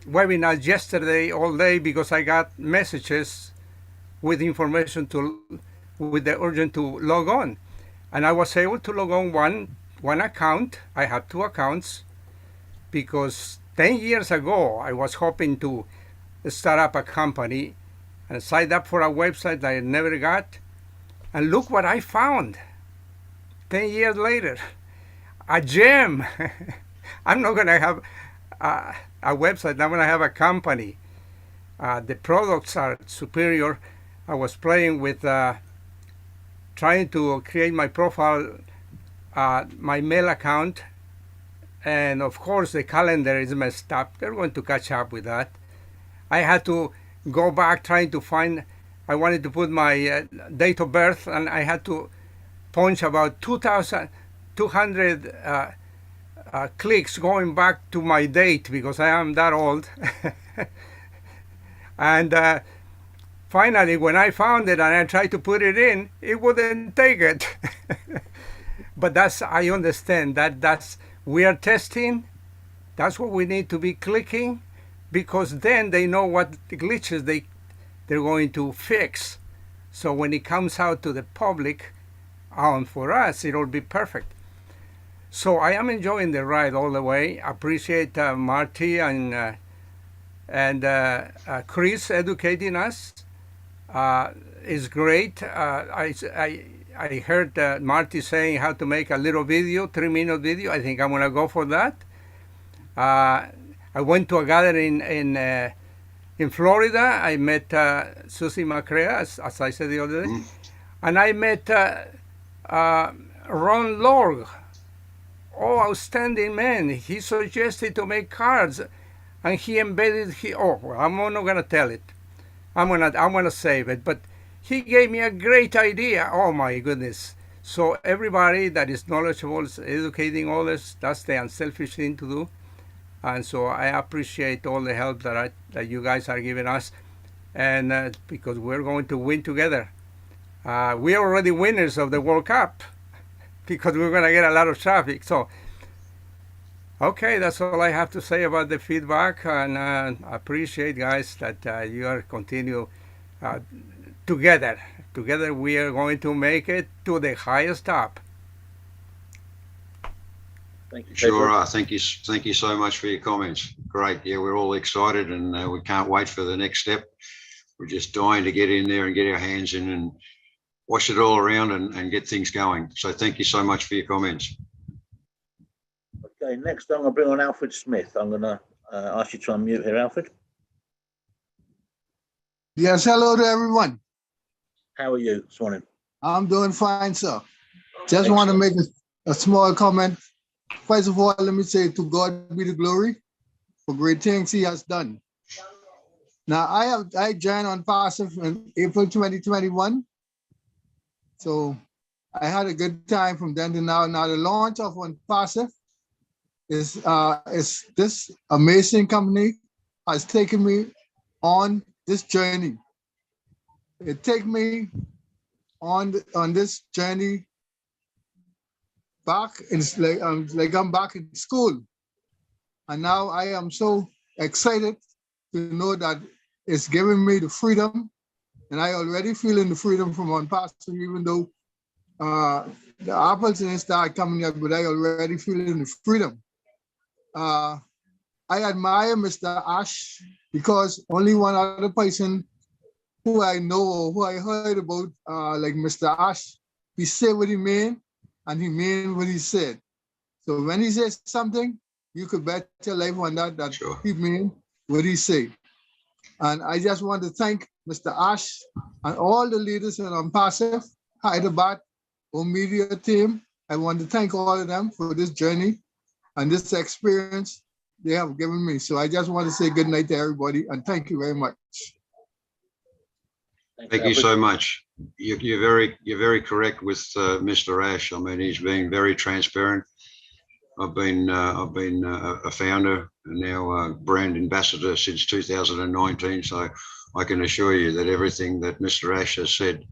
webinar yesterday all day because I got messages with information with the urgent to log on. And I was able to log on one account. I had two accounts because 10 years ago, I was hoping to start up a company and signed up for a website that I never got. And look what I found 10 years later, a gem. I'm not going to have a website, I'm going to have a company. The products are superior. I was playing with trying to create my profile, my mail account, and of course the calendar is messed up. They're going to catch up with that. I had to go back trying to find, I wanted to put my date of birth, and I had to punch about 2,200 clicks going back to my date because I am that old. And finally, when I found it and I tried to put it in, it wouldn't take it. But I understand that's we are testing. That's what we need to be clicking, because then they know what the glitches they're going to fix. So when it comes out to the public, for us, it'll be perfect. So I am enjoying the ride all the way. Appreciate Marty and Chris educating us. It's great. I heard Marty saying how to make a little video, 3-minute video. I think I'm gonna go for that. I went to a gathering in Florida. I met Susie McCrea, as I said the other day, and I met Ron Lorg. Oh, outstanding man. He suggested to make cards, and he embedded, I'm not gonna tell it. I'm gonna save it, but he gave me a great idea. Oh my goodness. So everybody that is knowledgeable is educating others. That's the unselfish thing to do. And so I appreciate all the help that you guys are giving us. and because we're going to win together. We're already winners of the World Cup because we're going to get a lot of traffic. So, okay, that's all I have to say about the feedback, and I appreciate, guys, that you are continue together. Together, we are going to make it to the highest top. Thank you. Sure are. Thank you so much for your comments. Great. Yeah, we're all excited, and we can't wait for the next step. We're just dying to get in there and get our hands in and wash it all around and get things going. So thank you so much for your comments. Okay, next I'm going to bring on Alfred Smith. I'm going to ask you to unmute here, Alfred. Yes, hello to everyone. How are you this morning? I'm doing fine, sir. Just want to make a small comment. First of all, let me say to God be the glory for great things he has done. Now, I joined ONPASSIVE in April 2021. So I had a good time from then to now. Now, the launch of ONPASSIVE is this amazing company has taken me on this journey. It take me on this journey back. It's like I'm back in school, and now I am so excited to know that it's giving me the freedom, and I already feeling the freedom from ONPASSIVE, even though the apples didn't start coming up, but I already feeling the freedom. I admire Mr. Ash because only one other person who I know or who I heard about, like Mr. Ash, he said what he meant and he meant what he said. So when he says something, you could bet your life on that sure. He meant what he said. And I just want to thank Mr. Ash and all the leaders in ONPASSIVE, Hyderabad, media team. I want to thank all of them for this journey and this experience they have given me. So I just want to say good night to everybody and thank you very much. Thank you so much. You're very correct with Mr. Ash. I mean, he's been very transparent. I've been a founder and now a brand ambassador since 2019. So I can assure you that everything that Mr. Ash has said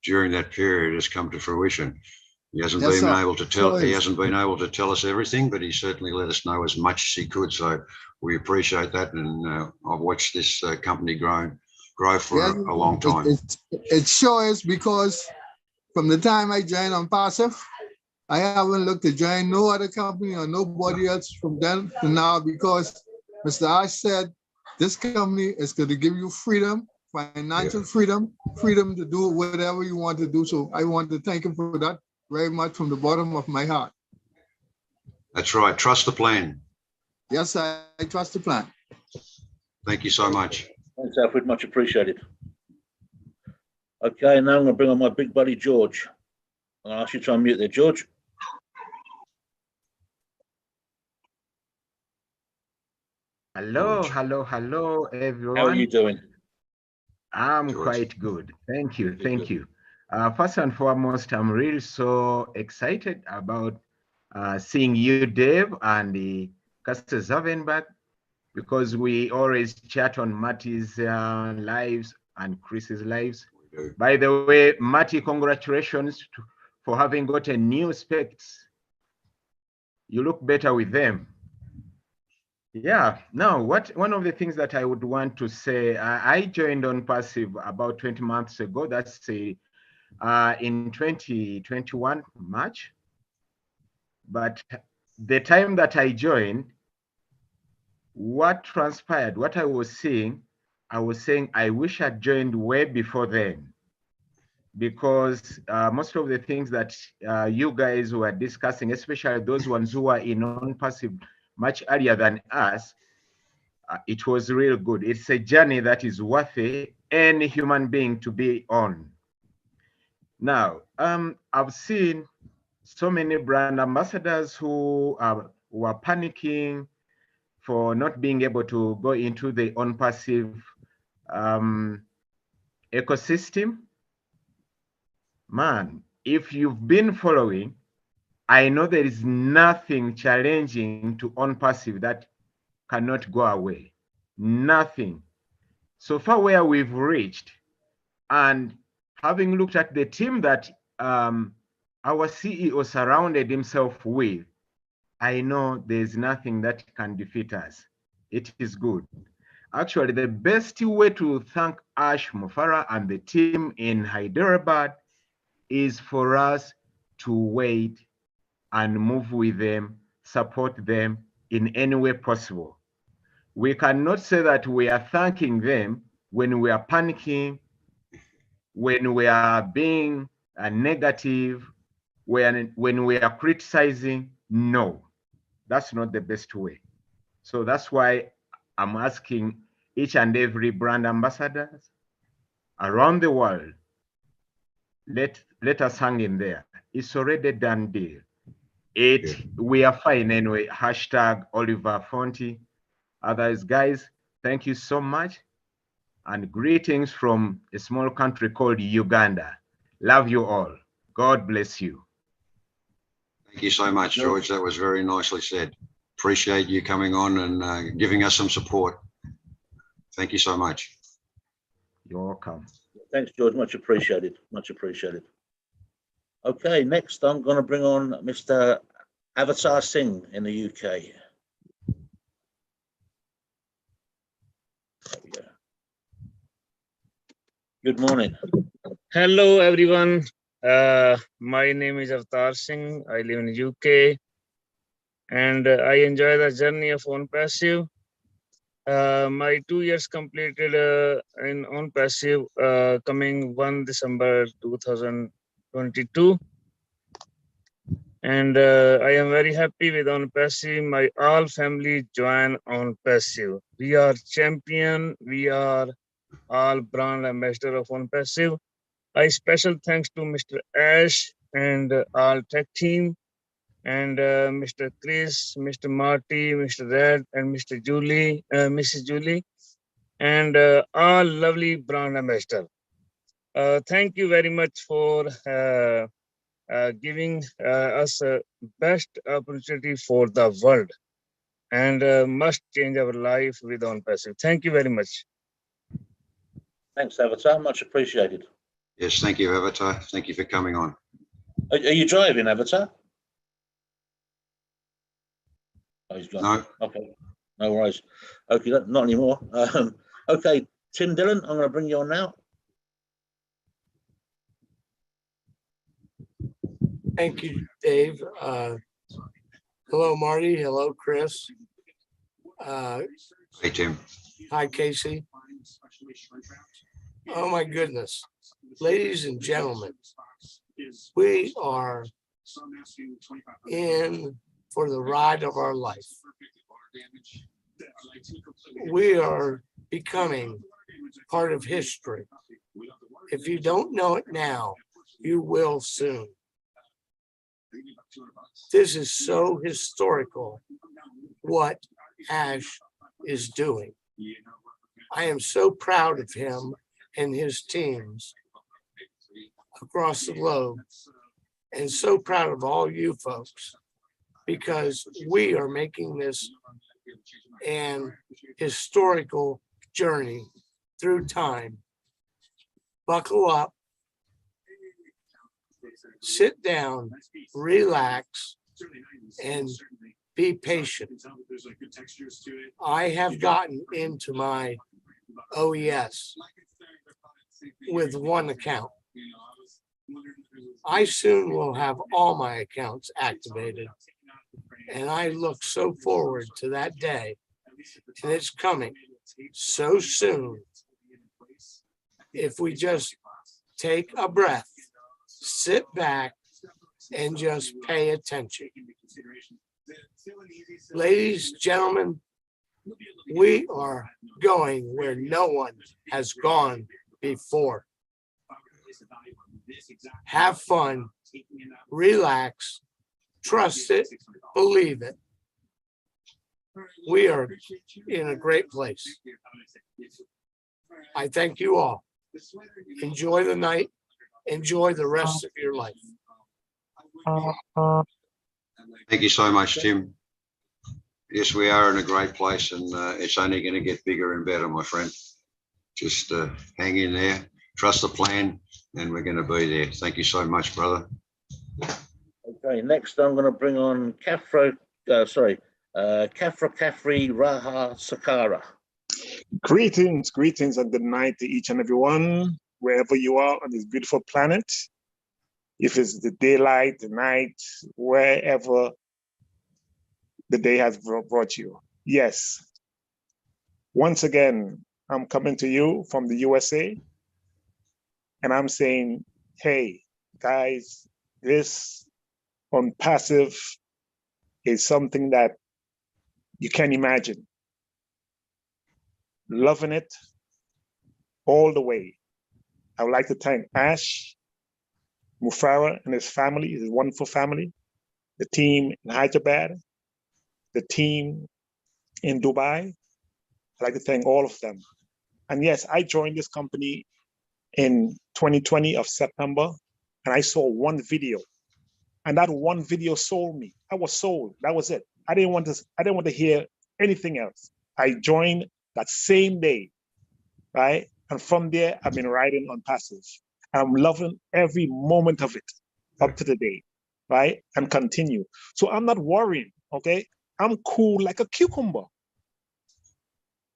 during that period has come to fruition. He hasn't been able to tell. He hasn't been able to tell us everything, but he certainly let us know as much as he could. So we appreciate that, and I've watched this company grow for a long time. It sure is, because from the time I joined ONPASSIVE, I haven't looked to join no other company or nobody else from then to now, because Mr. Ash said this company is going to give you freedom, financial freedom to do whatever you want to do. So I want to thank him for that very much from the bottom of my heart. That's right. Trust the plan. Yes, I trust the plan. Thank you so much. Thanks, Alfred. Much appreciated. Okay, now I'm going to bring on my big buddy, George. I'll ask you to unmute there, George. Hello, hello, everyone. How are you doing? I'm quite good. Thank you. First and foremost, I'm really so excited about seeing you, Dave, and the Castor Zavenbach, because we always chat on Matty's lives and Chris's lives. By the way, Matty, congratulations for having got a new specs. You look better with them. Yeah, now one of the things that I would want to say, I joined ONPASSIVE about 20 months ago. That's in 2021 March. But the time that I joined, what transpired, what I was seeing, I was saying I wish I'd joined way before then, because most of the things that you guys were discussing, especially those ones who are in ONPASSIVE much earlier than us, it was real good. It's a journey that is worth any human being to be on. Now, I've seen so many brand ambassadors who were panicking for not being able to go into the ONPASSIVE ecosystem. Man, if you've been following, I know there is nothing challenging to ONPASSIVE that cannot go away. Nothing. so far where we've reached, and having looked at the team that our CEO surrounded himself with, I know there's nothing that can defeat us. It is good. Actually, the best way to thank Ash Mufara and the team in Hyderabad is for us to wait and move with them, support them in any way possible. We cannot say that we are thanking them when we are panicking, when we are being negative, when we are criticizing. No, that's not the best way. So that's why I'm asking each and every brand ambassadors around the world, let us hang in there. It's already done deal. We are fine anyway. Hashtag Oliver Fonti. Others, guys, thank you so much. And greetings from a small country called Uganda. Love you all. God bless you. Thank you so much, George. That was very nicely said. Appreciate you coming on and giving us some support. Thank you so much. You're welcome. Thanks, George. Much appreciated. Much appreciated. Okay, next I'm going to bring on Mr. Avatar Singh in the UK. There we go. Good morning. Hello, everyone. My name is Avatar Singh. I live in the UK, and I enjoy the journey of ONPASSIVE. My 2 years completed in ONPASSIVE coming 1 December 2022. And I am very happy with ONPASSIVE. My all family join ONPASSIVE. We are champion. We are all brand ambassador of ONPASSIVE. I special thanks to Mr. Ash and all tech team, and Mr. Chris, Mr. Marty, Mr. Red, and Mr. Julie, Mrs. Julie, and all lovely brand ambassador. Thank you very much for giving us a best opportunity for the world, and must change our life with ONPASSIVE. Thank you very much. Thanks, Avatar. Much appreciated. Yes, thank you, Avatar. Thank you for coming on. Are you driving, Avatar? Oh, he's driving. No. Okay, no worries. Okay, not anymore. Okay, Tim Dillon, I'm going to bring you on now. Thank you, Dave. Hello, Marty. Hello, Chris. Hey, Tim. Hi, Casey. Oh, my goodness. Ladies and gentlemen, we are in for the ride of our life. We are becoming part of history. If you don't know it now, you will soon. This is so historical what Ash is doing. I am so proud of him and his teams across the globe, and so proud of all you folks, because we are making this an historical journey through time. Buckle up, sit down, relax, and be patient. I have gotten into my OES with one account. I soon will have all my accounts activated, and I look so forward to that day, and it's coming so soon. If we just take a breath, sit back, and just pay attention. Ladies, gentlemen, we are going where no one has gone before. Have fun, relax, trust it, believe it. We are in a great place. I thank you all. Enjoy the night. Enjoy the rest of your life. Thank you so much, Tim. Yes, we are in a great place, and it's only going to get bigger and better, my friend. Just hang in there, trust the plan, and we're going to be there. Thank you so much, brother. Okay, next I'm going to bring on Kafri Raha Sakara. Greetings, greetings, and good night to each and every one, wherever you are on this beautiful planet. If it's the daylight, the night, wherever the day has brought you. Yes. Once again, I'm coming to you from the USA, and I'm saying, hey, guys, this ONPASSIVE is something that you can't imagine. Loving it all the way. I would like to thank Ash Mufara and his family, his wonderful family, the team in Hyderabad, the team in Dubai. I'd like to thank all of them. And yes, I joined this company in 2020 of September, and I saw one video, and that one video sold me. I was sold. That was it. I didn't want to hear anything else. I joined that same day, right? And from there, I've been riding ONPASSIVE. I'm loving every moment of it up to the day, right? And continue. So I'm not worrying, okay? I'm cool like a cucumber.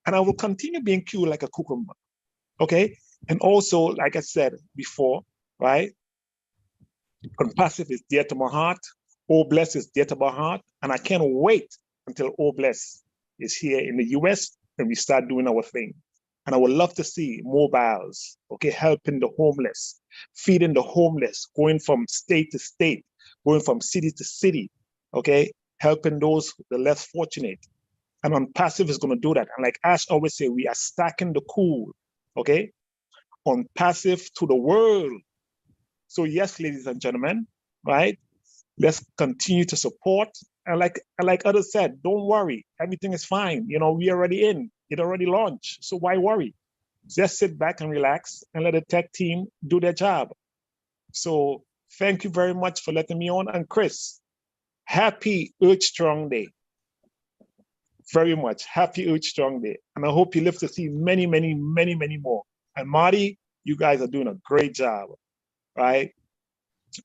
And I will continue being cool like a cucumber, okay? And also, like I said before, right? ONPASSIVE is dear to my heart. Oh Bless is dear to my heart. And I can't wait until Oh Bless is here in the US and we start doing our thing. And I would love to see mobiles, okay, helping the homeless, feeding the homeless, going from state to state, going from city to city, okay, helping those the less fortunate. And ONPASSIVE is going to do that. And like Ash always say, we are stacking the cool, okay, ONPASSIVE to the world. So yes, ladies and gentlemen, right? Let's continue to support. And like others said, don't worry, everything is fine. You know, we already in, it already launched. So why worry? Just sit back and relax and let the tech team do their job. So thank you very much for letting me on. And Chris, happy Earth Strong Day. Very much. Happy Earth Strong Day. And I hope you live to see many, many, many, many more. And Marty, you guys are doing a great job, right?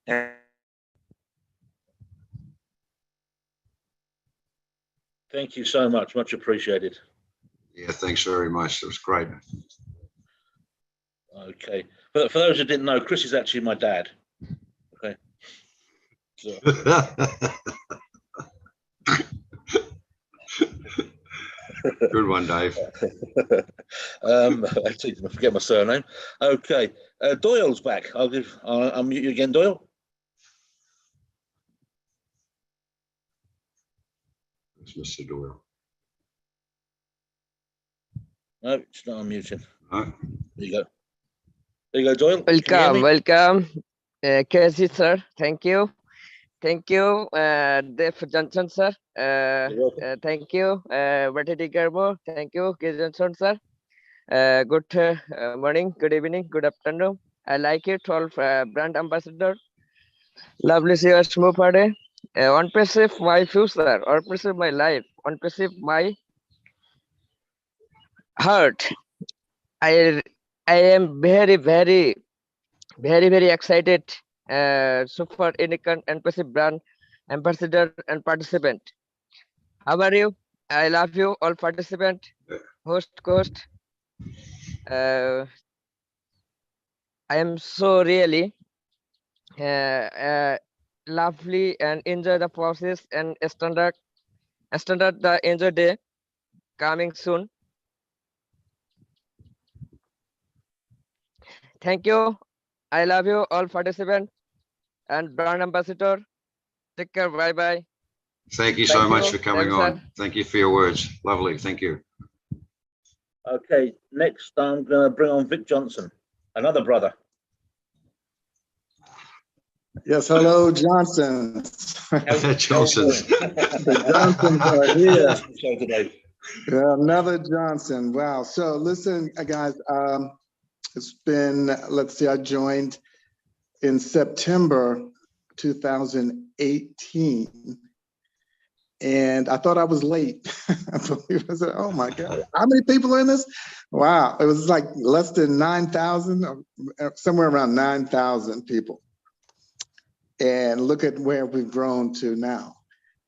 And Thank you so much. Much appreciated. Yeah, thanks very much. It was great. Okay. But for those who didn't know, Chris is actually my dad. Okay. So. Good one, Dave. Actually, I forget my surname. Okay. Doyle's back. I'll mute you again, Doyle. It's Mr. Doyle. No, it's not unmuted. No. There you go. There you go, Doyle. Welcome. Casey, sir. Thank you. Thank you, Dave Johnson, sir. Thank you, Bertie Garbo. Thank you, K. Johnson, sir. Good morning, good evening, good afternoon. I like it, all brand ambassador. Lovely see you, smooth party. ONPASSIVE my future, ONPASSIVE my life, ONPASSIVE my heart. I am very, very, very, very excited. Super unique ONPASSIVE brand ambassador and participant. How are you? I love you, all participant, host, co-host. I am so really lovely and enjoy the process and standard the enjoy day coming soon. Thank you. I love you all participant and brand ambassador. Take care. Bye bye. Thank you so much for coming on. Thank you for your words. Lovely. Thank you. Okay, next I'm going to bring on Vic Johnson, another brother. Yes, hello, Johnson. Johnsons. The Johnsons are here. Yeah, another Johnson. Wow. So listen, guys, it's been, let's see, I joined in September 2018. and I thought I was late. I said, oh my God, how many people are in this? Wow, it was like less than 9,000, somewhere around 9,000 people. And look at where we've grown to now,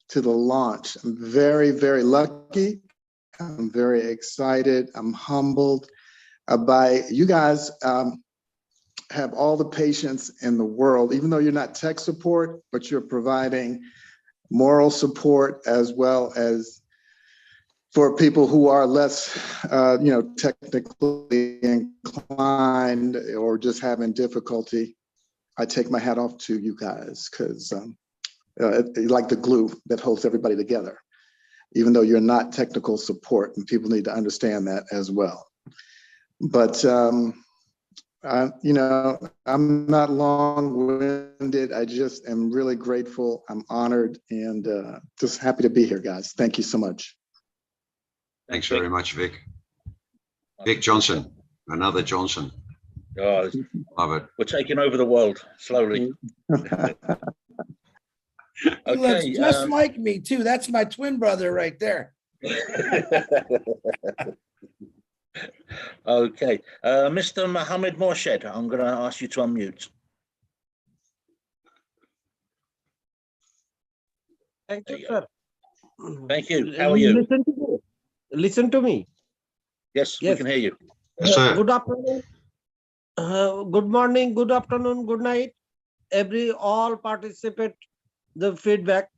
to the launch. I'm very, very lucky. I'm very excited. I'm humbled by you guys. Have all the patience in the world, even though you're not tech support, but you're providing moral support as well as for people who are less, technically inclined or just having difficulty. I take my hat off to you guys because you're like the glue that holds everybody together, even though you're not technical support, and people need to understand that as well. But I'm not long-winded. I just am really grateful. I'm honored and just happy to be here, guys. Thank you so much. Thanks very much, Vic. Vic Johnson, another Johnson. Oh, Love it. we're taking over the world slowly. He looks just like me too. That's my twin brother right there. Okay, Mr. Mohammed Morshed, I'm going to ask you to unmute. Thank you, sir. Thank you. How are you? Listen to me. Listen to me. Yes, we can hear you. Yes, sir. Good afternoon. Good morning. Good afternoon. Good night. All participate the feedback.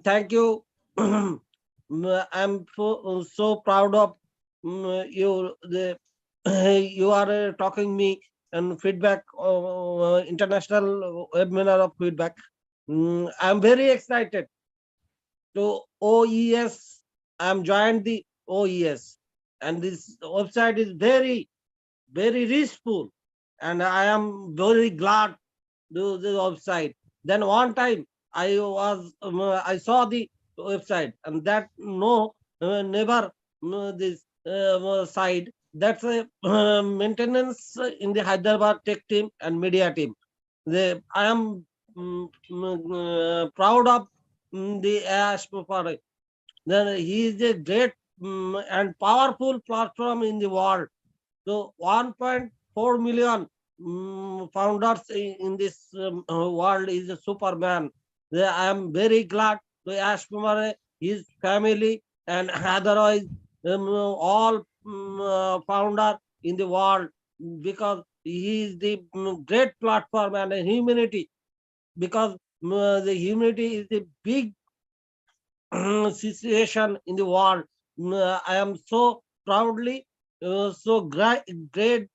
Thank you. I'm so proud of you. You are talking me and feedback. International webinar of feedback. I'm very excited to OES. I'm joined the OES, and this website is very, very useful, and I am very glad to the website. Then one time I saw the website, and that never this side. That's a maintenance in the Hyderabad tech team and media team. I am proud of the Ash Mufari. Then he is a great and powerful platform in the world. So 1.4 million founders in this world is a Superman. I am very glad to Ash Kumar, his family, and otherwise all founder in the world, because he is the great platform and a humanity, because the humanity is the big situation in the world. I am so proudly so great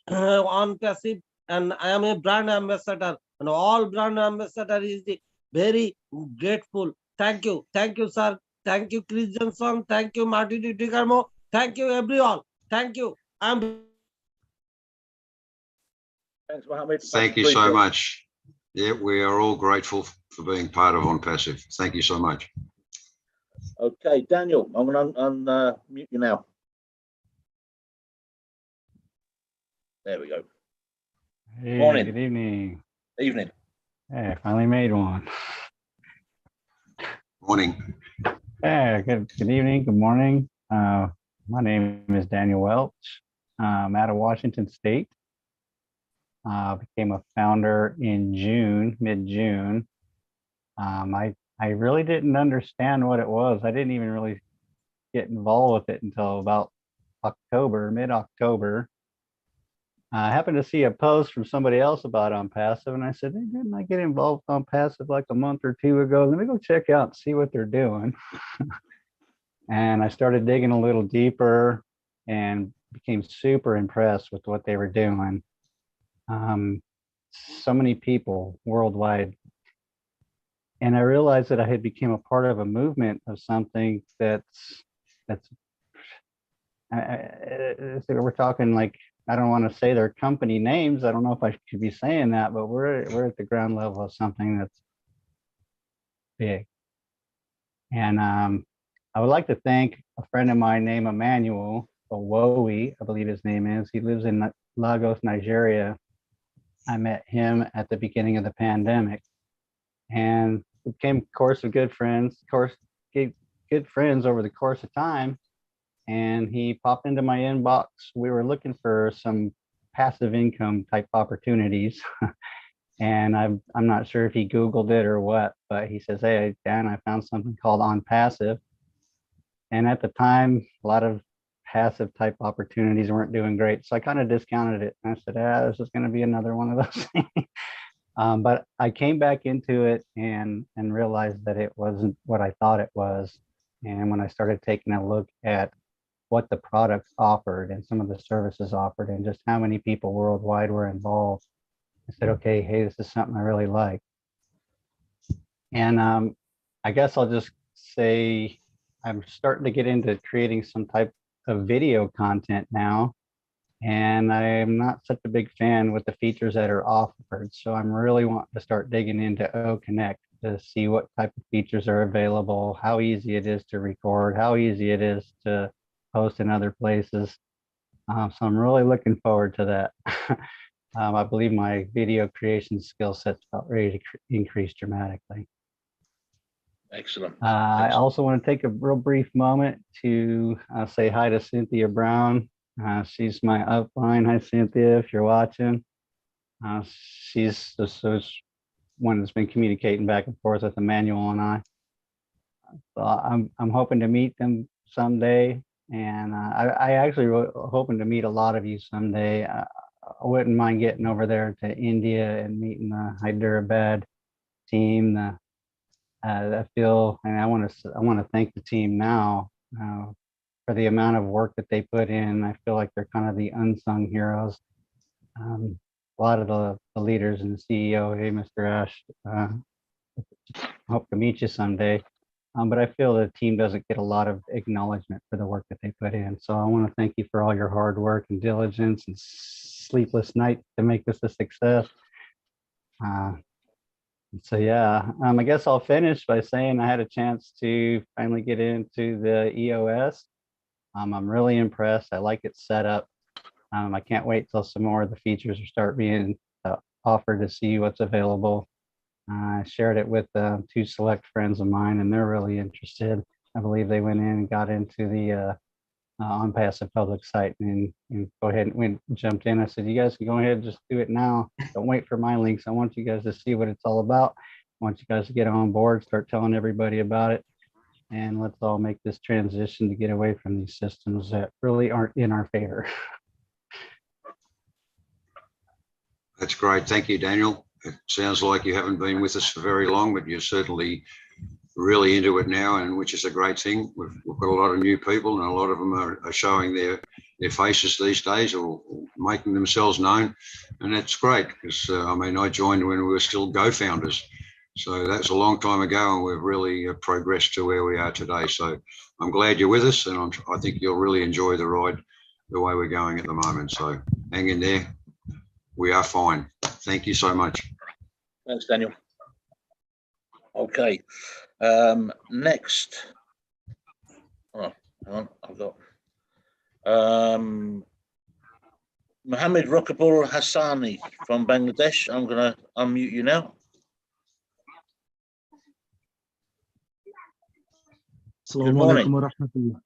on passive, and I am a brand ambassador, and all brand ambassador is the very grateful. Thank you, sir. Thank you, Chris Johnson. Thank you, Marty DiGarmo. Thank you, everyone. Thank you. Thanks, Mohammed. Thank you so much. Yeah, we are all grateful for being part of ONPASSIVE. Thank you so much. Okay, Daniel, I'm going to unmute you now. There we go. Hey, Morning. good evening. Evening. Hey, I finally made one. Morning. Hey, good evening, good morning. My name is Daniel Welch. I'm out of Washington State. Became a founder in June, mid-June. I really didn't understand what it was. I didn't even really get involved with it until about October, mid-October. I happened to see a post from somebody else about ONPASSIVE, and I said, hey, didn't I get involved with ONPASSIVE like a month or two ago? Let me go check out and see what they're doing. And I started digging a little deeper and became super impressed with what they were doing. So many people worldwide. And I realized that I had become a part of a movement of something that's we're talking like, I don't want to say their company names. I don't know if I should be saying that, but we're at the ground level of something that's big. And I would like to thank a friend of mine named Emmanuel Owowi, I believe his name is. He lives in Lagos, Nigeria. I met him at the beginning of the pandemic. And became, of course, good friends. Of course, good friends over the course of time. And he popped into my inbox. We were looking for some passive income type opportunities. And I'm not sure if he Googled it or what, but he says, "Hey, Dan, I found something called ONPASSIVE." And at the time, a lot of passive type opportunities weren't doing great. So I kind of discounted it. And I said, this is going to be another one of those things. But I came back into it and realized that it wasn't what I thought it was. And when I started taking a look at what the products offered and some of the services offered and just how many people worldwide were involved, I said, okay, hey, this is something I really like. And I guess I'll just say I'm starting to get into creating some type of video content now. And I'm not such a big fan with the features that are offered. So I'm really wanting to start digging into O Connect to see what type of features are available, how easy it is to record, how easy it is to post in other places. So I'm really looking forward to that. I believe my video creation skill set's about ready to increase dramatically. Excellent. I also want to take a real brief moment to say hi to Cynthia Brown. She's my upline. Hi, Cynthia, if you're watching. She's the one that's been communicating back and forth with Emmanuel and I. So I'm hoping to meet them someday. And I actually hoping to meet a lot of you someday. I wouldn't mind getting over there to India and meeting the Hyderabad team. I feel, and I want to thank the team now for the amount of work that they put in. I feel like they're kind of the unsung heroes. A lot of the leaders and the CEO, hey, Mr. Ash, hope to meet you someday. But I feel the team doesn't get a lot of acknowledgement for the work that they put in. So I want to thank you for all your hard work and diligence and sleepless nights to make this a success. So yeah, I guess I'll finish by saying I had a chance to finally get into the EOS. I'm really impressed. I like its setup. I can't wait till some more of the features start being offered to see what's available. I shared it with 2 select friends of mine, and they're really interested. I believe they went in and got into the ONPASSIVE public site and go ahead and jumped in. I said, you guys can go ahead and just do it now. Don't wait for my links. I want you guys to see what it's all about. I want you guys to get on board, start telling everybody about it. And let's all make this transition to get away from these systems that really aren't in our favor. That's great. Thank you, Daniel. It sounds like you haven't been with us for very long, but you're certainly really into it now, and which is a great thing. We've got a lot of new people, and a lot of them are showing their faces these days, or making themselves known, and that's great because I mean, I joined when we were still Go founders, so that's a long time ago, and we've really progressed to where we are today. So I'm glad you're with us, and I think you'll really enjoy the ride the way we're going at the moment. So hang in there. We are fine. Thank you so much. Thanks, Daniel. Okay. Next. Oh, hang on. I've got Mohammed Rokabul Hassani from Bangladesh. I'm going to unmute you now. Assalamu alaikum wa rahmatullah.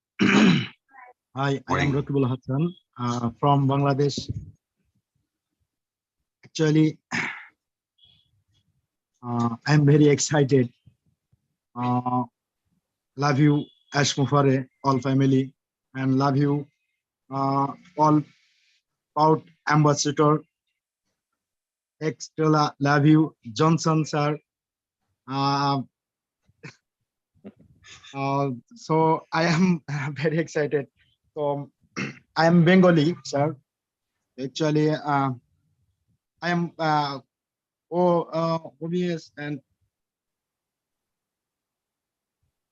Hi, I am Rokabul Hassan from Bangladesh. Actually, I'm very excited. Love you, Ash Mufare, all family, and love you, all about ambassador. Extra love you, Johnson sir. So I am very excited. So I am Bengali, sir. Actually, I am OBS and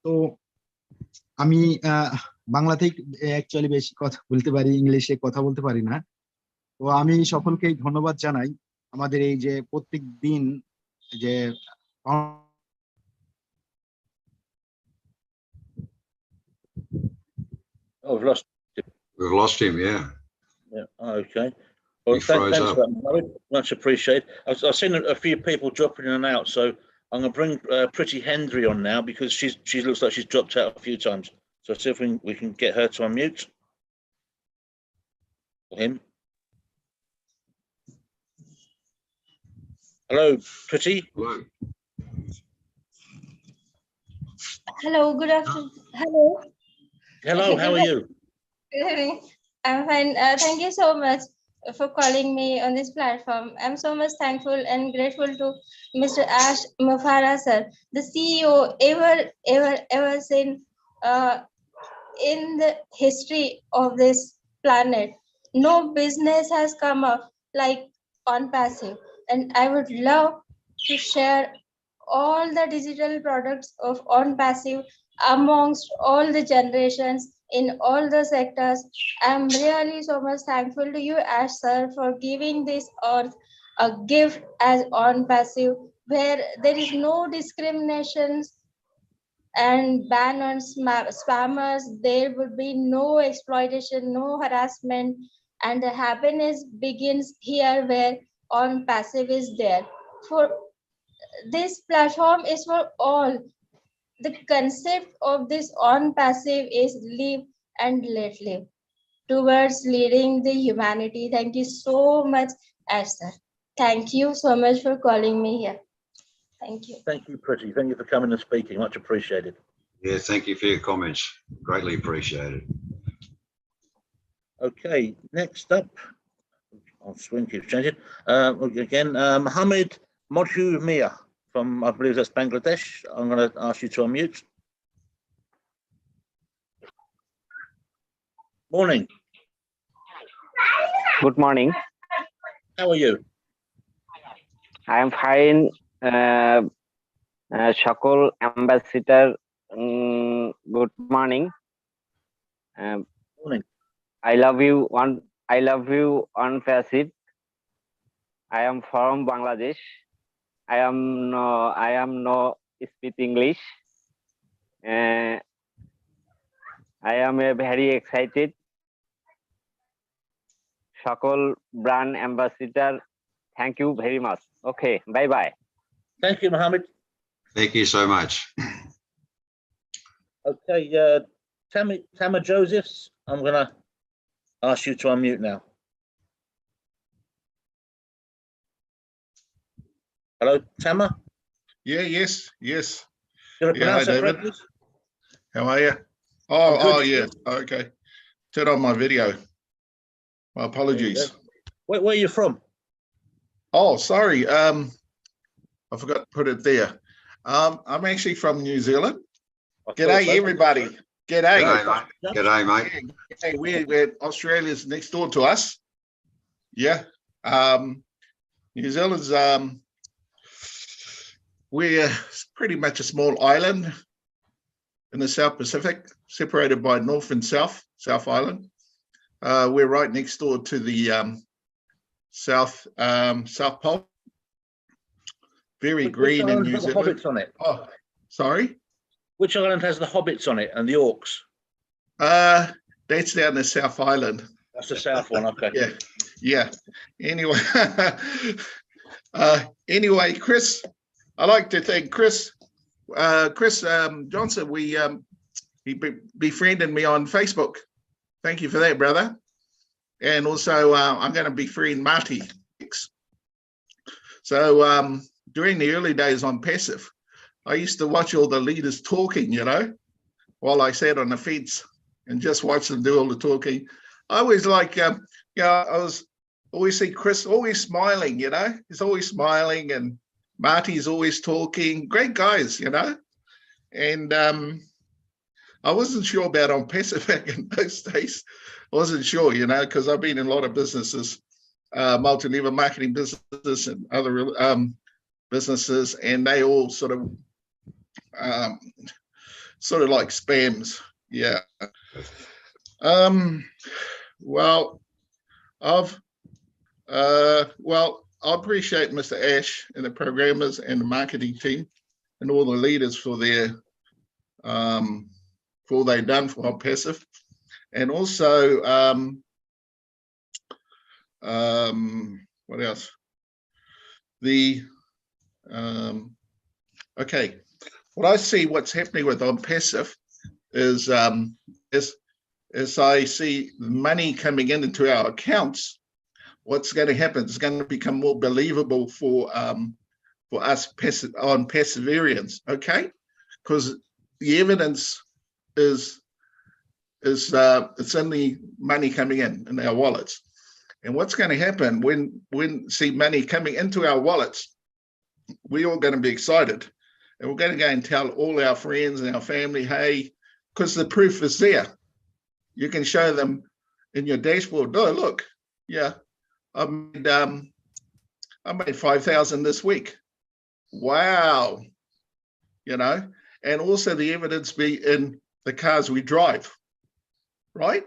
তো আমি বাংলাতে actually বেশি কথা বলতে পারি, ইংলিশে কথা বলতে পারি না। তো আমি সকলকে ধন্যবাদ জানাই আমাদের এই যে প্রত্যেক দিন যে Oh, we've lost him. We've lost him, yeah. Yeah, okay. Well, thanks for that, Mohammed. Much appreciated. I've seen a few people dropping in and out, so I'm going to bring Pretty Hendry on now because she looks like she's dropped out a few times. So see if we can get her to unmute. Or him. Hello, Pretty. Hello. Hello, good afternoon. Hello. Hello, how are you? Good evening. I'm fine. Thank you so much for calling me on this platform. I'm so much thankful and grateful to Mr. Ash Mufara sir, the CEO ever since in the history of this planet. No business has come up like ONPASSIVE, and I would love to share all the digital products of ONPASSIVE amongst all the generations in all the sectors. I'm really so much thankful to you, Ash sir, for giving this earth a gift as ONPASSIVE, where there is no discriminations and ban on spammers. There would be no exploitation, no harassment, and the happiness begins here where ONPASSIVE is there. For this platform is for all. The concept of this ONPASSIVE is live and let live towards leading the humanity. Thank you so much, Ash sir. Thank you so much for calling me here. Thank you. Thank you, Pretty. Thank you for coming and speaking. Much appreciated. Yeah, thank you for your comments. Greatly appreciated. Okay, next up, I'll swing keeps changing. Again, Mohammed Modhu Mia from, I believe that's Bangladesh. I'm going to ask you to unmute. Morning. Good morning. How are you? I am fine. Shakul Ambassador, good morning. Morning. I love you ONPASSIVE. I am from Bangladesh. I am no speak English. I am very excited. Shakul brand ambassador. Thank you very much. Okay, bye bye. Thank you, Mohammed. Thank you so much. Okay, Tama Josephs, I'm going to ask you to unmute now. Hello, Tama? Yes. Did I Yeah, hi, pronounce that David. correctly? How are you? I'm good. Oh, yeah. Okay. Turn on my video. My apologies. Where are you from? Oh, sorry. I forgot to put it there. I'm actually from New Zealand. G'day, everybody. G'day. G'day, mate. G'day, mate. Hey, we're Australia's next door to us. Yeah. New Zealand's we're pretty much a small island in the South Pacific, separated by North and South Island. We're right next door to the South Pole. Very green in New Zealand. Hobbits on it. Oh, sorry. Which island has the hobbits on it and the orcs? That's down the South Island. That's the South one. Okay. Yeah. Anyway, anyway, Chris, I like to thank Chris Johnson. He befriended me on Facebook. Thank you for that, brother. And also, I'm going to befriend Marty. So during the early days on Passive, I used to watch all the leaders talking, while I sat on the fence and just watch them do all the talking. I always like, I was always see Chris always smiling, he's always smiling, and Marty's always talking. Great guys, and I wasn't sure about on Passive back in those days. I wasn't sure, because I've been in a lot of businesses, multi-level marketing businesses and other businesses, and they all sort of like spams. Yeah. Well, I appreciate Mr. Ash and the programmers and the marketing team and all the leaders for their for all they've done for ONPASSIVE, and also what else? The Okay, what I see what's happening with ONPASSIVE is as I see money coming into our accounts, what's going to happen? It's going to become more believable for us on Passivarians, okay? Because the evidence is it's in the money coming in our wallets. And what's going to happen when see money coming into our wallets, we're all going to be excited. And we're going to go and tell all our friends and our family, hey, because the proof is there. You can show them in your dashboard, oh, look, yeah, I made 5,000 this week. Wow. You know, and also the evidence be in the cars we drive, right?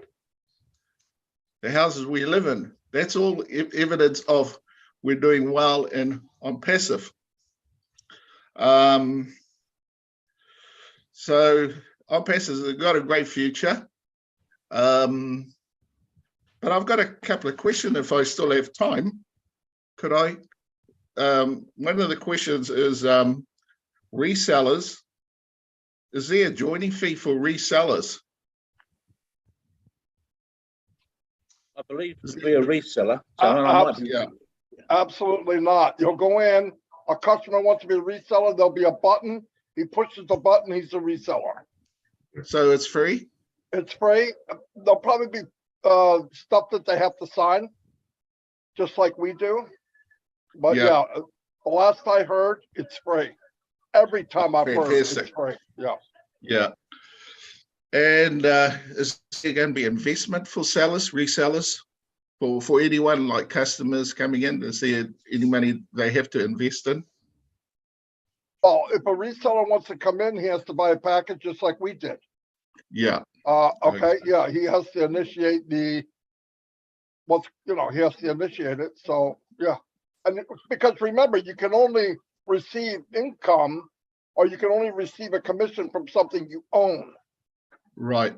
The houses we live in. That's all evidence of we're doing well in ONPASSIVE. So ONPASSIVE has got a great future. But I've got a couple of questions if I still have time. Could I? One of the questions is resellers. Is there a joining fee for resellers? I believe to be a reseller. Yeah. Absolutely not. You'll go in, a customer wants to be a reseller, there'll be a button. He pushes the button, he's a reseller. So it's free? It's free. There'll probably be stuff that they have to sign, just like we do. But yeah, the last I heard, it's free. Every time I've heard it's free. Yeah. Yeah. And is there going to be investment for sellers, resellers, for anyone like customers coming in? Is there any money they have to invest in? Oh, if a reseller wants to come in, he has to buy a package just like we did. Yeah. Okay. Yeah, he has to initiate he has to initiate it. So yeah. And because remember, you can only receive income or you can only receive a commission from something you own. Right.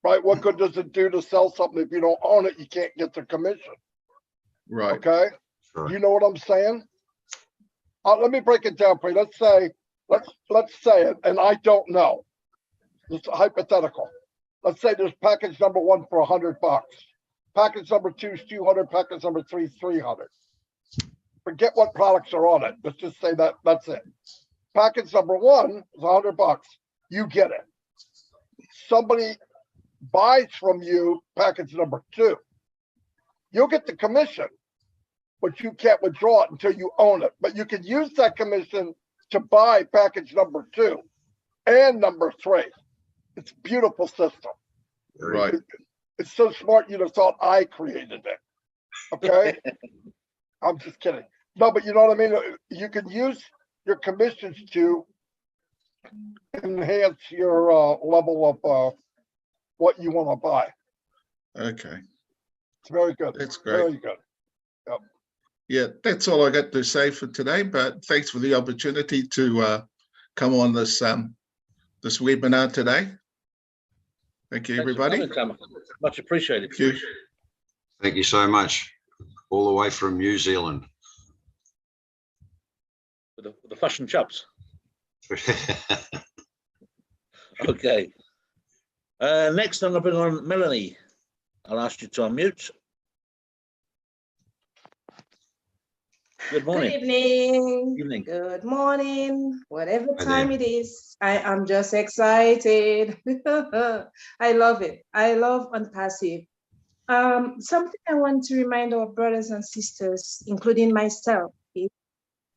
Right. What good does it do to sell something if you don't own it? You can't get the commission. Right. Okay. Right. You know what I'm saying? Let me break it down for you. Let's say it, and I don't know. It's hypothetical. Let's say there's package number 1 for $100. Package number 2 is 200. Package number 3 is 300. Forget what products are on it. Let's just say that's it. Package number 1 is $100. You get it. Somebody buys from you package number 2. You'll get the commission, but you can't withdraw it until you own it. But you can use that commission to buy package number 2 and number 3. It's a beautiful system. Right. It's so smart you'd have thought I created it. Okay? I'm just kidding. No, but you know what I mean? You can use your commissions to enhance your level of what you want to buy. Okay. It's very good. That's great. Very good. Yep. Yeah, that's all I got to say for today, but thanks for the opportunity to come on this this webinar today. Thank you, everybody. Much appreciated. Thank you. Thank you so much. All the way from New Zealand. With the flush and chops. Okay. Next, I'm going to bring on Melanie. I'll ask you to unmute. Good morning. Good evening. Evening. Good morning. Whatever time it is, I am just excited. I love it. I love ONPASSIVE. Something I want to remind our brothers and sisters, including myself, is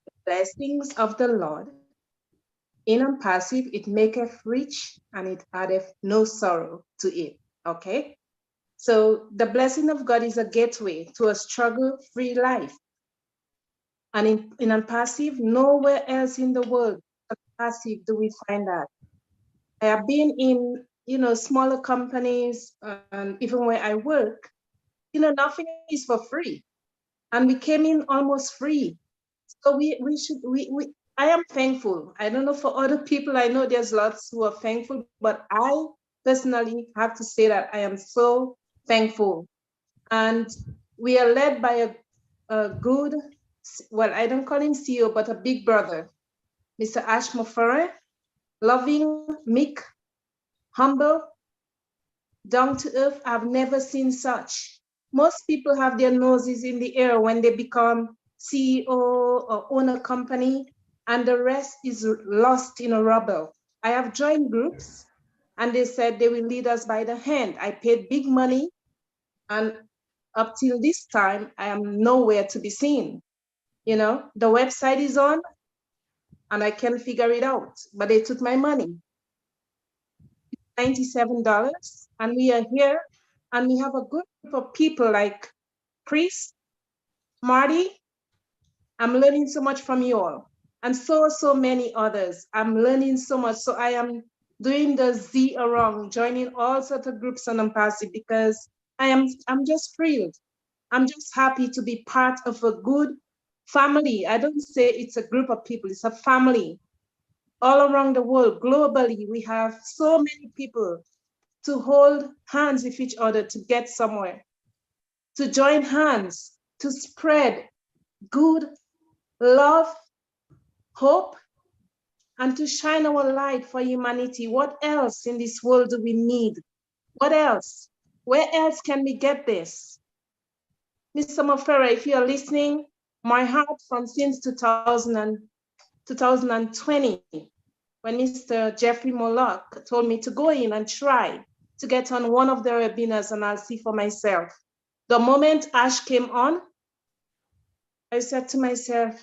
the blessings of the Lord. In ONPASSIVE, it maketh rich and it addeth no sorrow to it. Okay? So the blessing of God is a gateway to a struggle-free life. And in ONPASSIVE, nowhere else in the world, ONPASSIVE, do we find that. I have been in, smaller companies, and even where I work, nothing is for free. And we came in almost free. So I am thankful. I don't know for other people, I know there's lots who are thankful, but I personally have to say that I am so thankful. And we are led by a good, well, I don't call him CEO, but a big brother. Mr. Ash Mofere, loving, meek, humble, down to earth. I've never seen such. Most people have their noses in the air when they become CEO or own a company, and the rest is lost in a rubble. I have joined groups and they said they will lead us by the hand. I paid big money, and up till this time, I am nowhere to be seen. You know, the website is on and I can't figure it out, but they took my money. $97, and we are here, and we have a good group of people like Chris, Marty. I'm learning so much from you all, and so many others. I'm learning so much. So I am doing the Z around, joining all sorts of groups on ONPASSIVE because I'm just thrilled. I'm just happy to be part of a good family. I don't say it's a group of people, it's a family. All around the world, globally, we have so many people to hold hands with each other to get somewhere, to join hands, to spread good love, hope, and to shine our light for humanity. What else in this world do we need? What else? Where else can we get this? Mr. Mofere, if you're listening, my heart from since 2020, when Mr. Jeffrey Moloch told me to go in and try to get on one of the webinars and I'll see for myself. The moment Ash came on, I said to myself,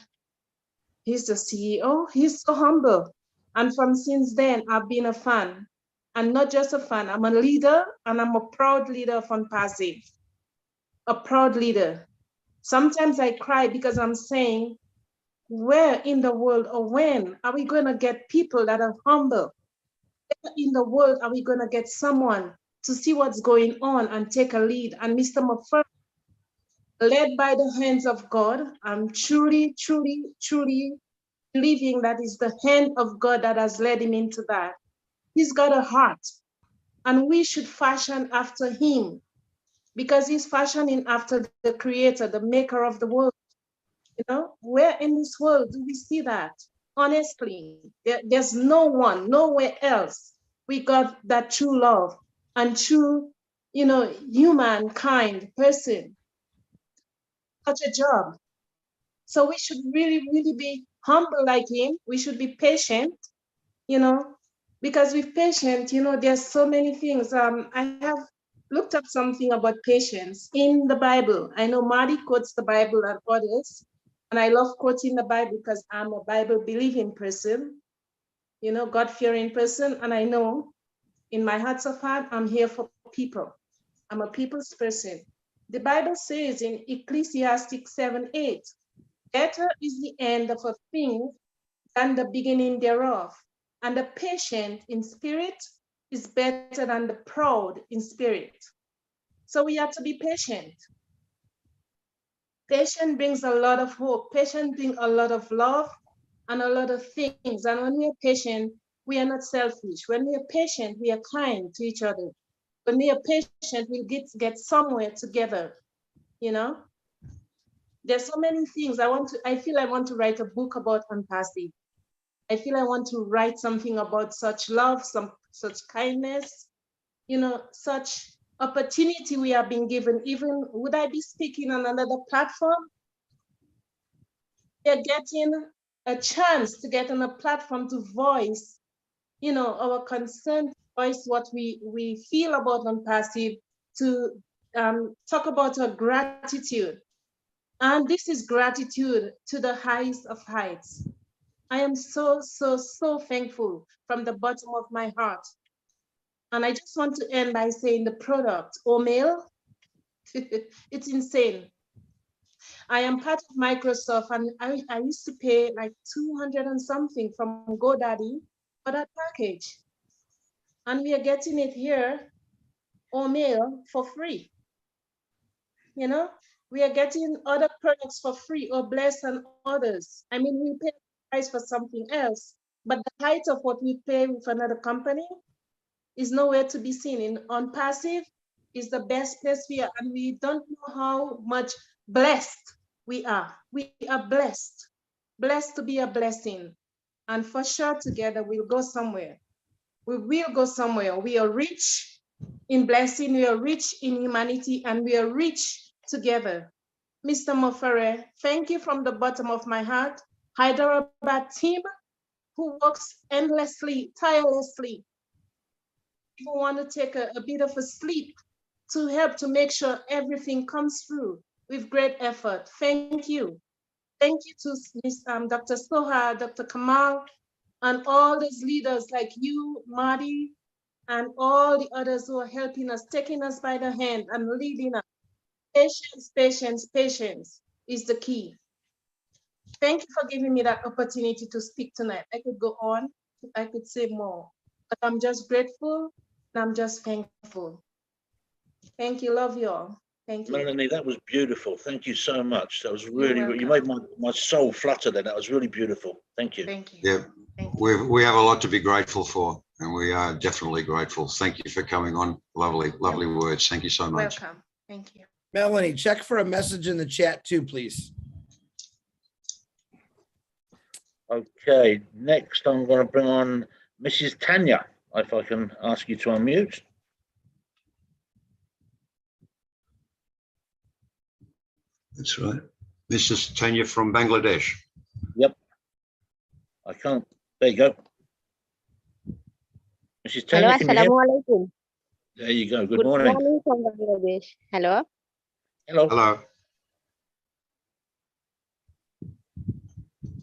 he's the CEO, he's so humble. And from since then, I've been a fan. And not just a fan, I'm a leader and I'm a proud leader of ONPASSIVE. A proud leader. Sometimes I cry because I'm saying, where in the world or when are we going to get people that are humble? Where in the world are we going to get someone to see what's going on and take a lead? And Mr. Mofere, led by the hands of God, I'm truly believing that it's the hand of God that has led him into that. He's got a heart, and we should fashion after him because he's fashioning after the creator, the maker of the world. You know, where in this world do we see that? Honestly, there's no one, nowhere else we got that true love and true, you know, humankind person, such a job. So we should really be humble like him. We should be patient, you know, because with patience, you know, there's so many things. I have looked up something about patience in the Bible. I know Marty quotes the Bible and others, and I love quoting the Bible because I'm a Bible believing person, you know, God-fearing person, and I know in my heart of heart, I'm here for people. I'm a people's person. The Bible says in Ecclesiastes 7:8, better is the end of a thing than the beginning thereof. And the patient in spirit is better than the proud in spirit. So we have to be patient. Patience brings a lot of hope. Patience brings a lot of love and a lot of things. And when we are patient, we are not selfish. When we are patient, we are kind to each other. When we are patient, we'll get somewhere together, you know? There's so many things I feel I want to write a book about ONPASSIVE. I feel I want to write something about such love, such kindness, you know, such opportunity we have been given. Even would I be speaking on another platform? They're getting a chance to get on a platform to voice, you know, our concern, voice what we feel about ONPASSIVE, to talk about our gratitude. And this is gratitude to the highest of heights. I am so thankful from the bottom of my heart. And I just want to end by saying the product, Omail, it's insane. I am part of Microsoft, and I used to pay like 200 and something from GoDaddy for that package. And we are getting it here, Omail, for free. You know, we are getting other products for free, or Bless and others. I mean, we pay price for something else, but the height of what we pay with another company is nowhere to be seen. In ONPASSIVE is the best place we are, and we don't know how much blessed we are. We are blessed to be a blessing. And for sure, together, we'll go somewhere. We will go somewhere. We are rich in blessing, we are rich in humanity, and we are rich together. Mr. Mofere, thank you from the bottom of my heart. Hyderabad team who works endlessly, tirelessly. People want to take a bit of a sleep to help to make sure everything comes through with great effort. Thank you. Thank you to Dr. Soha, Dr. Kamal, and all those leaders like you, Marty, and all the others who are helping us, taking us by the hand and leading us. Patience, patience, patience is the key. Thank you for giving me that opportunity to speak tonight. I could go on, I could say more, but I'm just grateful and I'm just thankful. Thank you, love you all. Thank you. Melanie, that was beautiful. Thank you so much. That was You're really, you made my soul flutter there. That was really beautiful. Thank you. Thank you. Yeah, we have a lot to be grateful for, and we are definitely grateful. Thank you for coming on. Lovely, lovely words. Thank you so much. Welcome. Thank you. Melanie, check for a message in the chat too, please. Okay, next I'm going to bring on Mrs. Tanya, if I can ask you to unmute. That's right. Mrs. Tanya from Bangladesh. Yep. I can't. There you go. Mrs. Tanya, Hello, can you hear? Assalamualaikum. There you go. Good Good morning. morning from Bangladesh. Hello. Hello. Hello.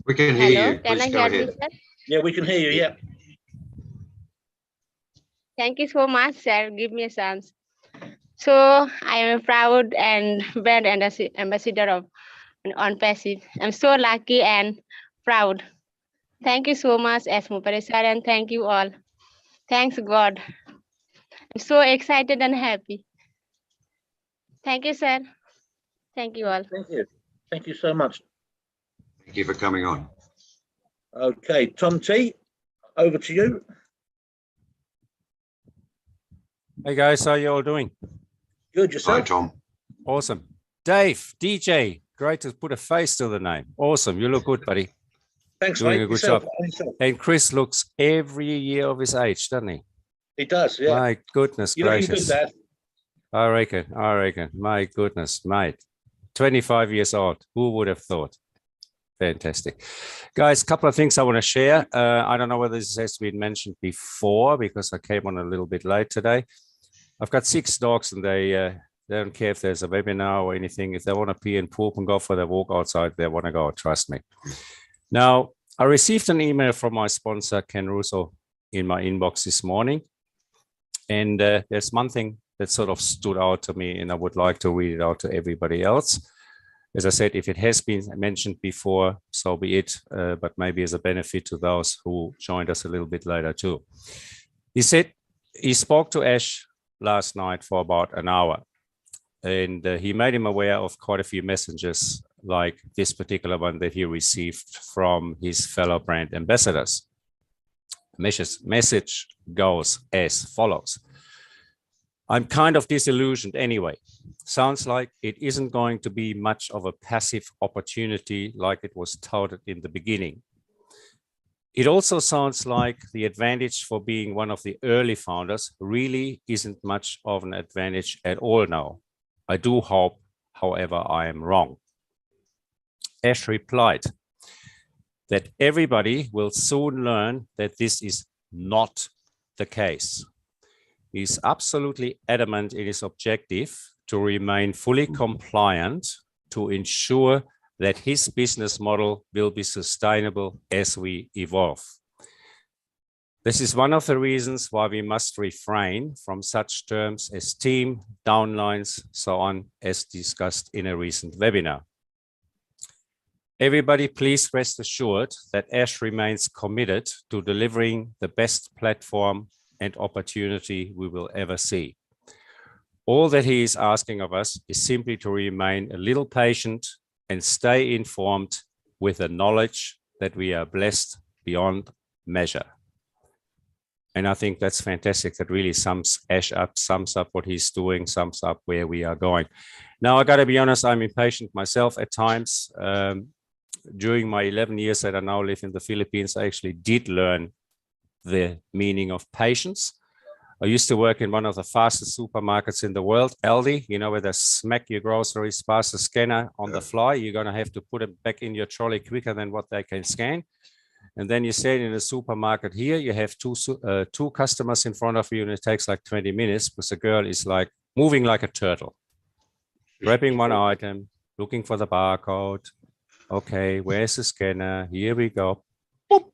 We can hear Hello. you. Can Please I go hear me, ahead. sir? Yeah, we can hear you. Yeah. Thank you so much, sir. Give me a chance. So I am a proud and brand ambassador of ONPASSIVE. I'm so lucky and proud. Thank you so much, Mupare sir, and thank you all. Thanks God. I'm so excited and happy. Thank you, sir. Thank you all. Thank you. Thank you so much. Thank you for coming on. Okay, Tom T, over to you. Hey guys, how you all doing? Good, yourself? Hi, Tom. Awesome. Dave, DJ, great to put a face to the name. Awesome. You look good, buddy. Thanks, Doing mate. a good Yourself, job. yourself. And Chris looks every year of his age, doesn't he? He does, yeah. My goodness You're looking gracious. good, Dad. I reckon. My goodness, mate. 25 years old. Who would have thought? Fantastic. Guys, a couple of things I want to share. I don't know whether this has been mentioned before because I came on a little bit late today. I've got 6 dogs and they don't care if there's a webinar or anything. If they want to pee and poop and go for their walk outside, they want to go, trust me. Now, I received an email from my sponsor, Ken Russo, in my inbox this morning. And there's one thing that sort of stood out to me, and I would like to read it out to everybody else. As I said, if it has been mentioned before, so be it, but maybe as a benefit to those who joined us a little bit later too. He said he spoke to Ash last night for about an hour, and he made him aware of quite a few messages like this particular one that he received from his fellow brand ambassadors. Message goes as follows. I'm kind of disillusioned anyway. Sounds like it isn't going to be much of a passive opportunity like it was touted in the beginning. It also sounds like the advantage for being one of the early founders really isn't much of an advantage at all now. I do hope, however, I am wrong. Ash replied that everybody will soon learn that this is not the case. He's absolutely adamant in his objective to remain fully compliant to ensure that his business model will be sustainable as we evolve. This is one of the reasons why we must refrain from such terms as team, downlines, so on, as discussed in a recent webinar. Everybody, please rest assured that Ash remains committed to delivering the best platform and opportunity we will ever see. All that he is asking of us is simply to remain a little patient and stay informed with the knowledge that we are blessed beyond measure. And I think that's fantastic. That really sums Ash up, sums up what he's doing, sums up where we are going. Now, I got to be honest, I'm impatient myself at times. during my 11 years that I now live in the Philippines, I actually did learn the meaning of patience. I used to work in one of the fastest supermarkets in the world, Aldi, you know, where they smack your groceries past the scanner on the fly. You're going to have to put it back in your trolley quicker than what they can scan. And then you stand in a supermarket here, you have two customers in front of you, and it takes like 20 minutes because the girl is like moving like a turtle, grabbing one item, looking for the barcode. Okay, where's the scanner? Here we go. Boop.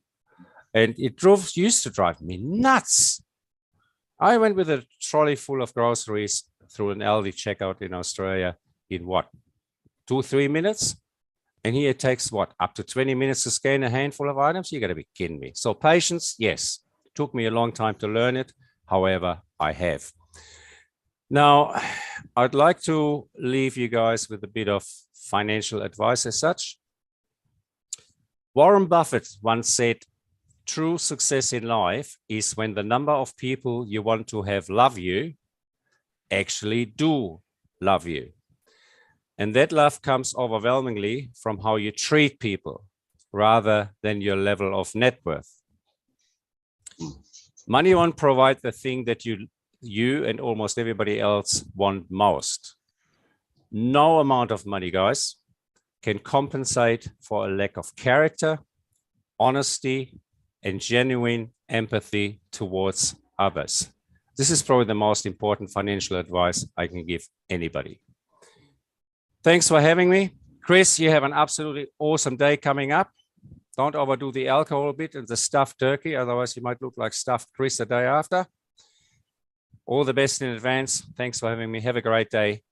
And it used to drive me nuts. I went with a trolley full of groceries through an Aldi checkout in Australia in what, 2-3 minutes? And here it takes what, up to 20 minutes to scan a handful of items? You got to be kidding me. So patience, yes, it took me a long time to learn it. However, I have. Now, I'd like to leave you guys with a bit of financial advice as such. Warren Buffett once said, true success in life is when the number of people you want to have love you actually do love you. And that love comes overwhelmingly from how you treat people rather than your level of net worth. Money won't provide the thing that you and almost everybody else want most. No amount of money, guys, can compensate for a lack of character, honesty, and genuine empathy towards others. This is probably the most important financial advice I can give anybody. Thanks for having me. Chris, you have an absolutely awesome day coming up. Don't overdo the alcohol bit and the stuffed turkey, otherwise you might look like stuffed Chris the day after. All the best in advance. Thanks for having me. Have a great day.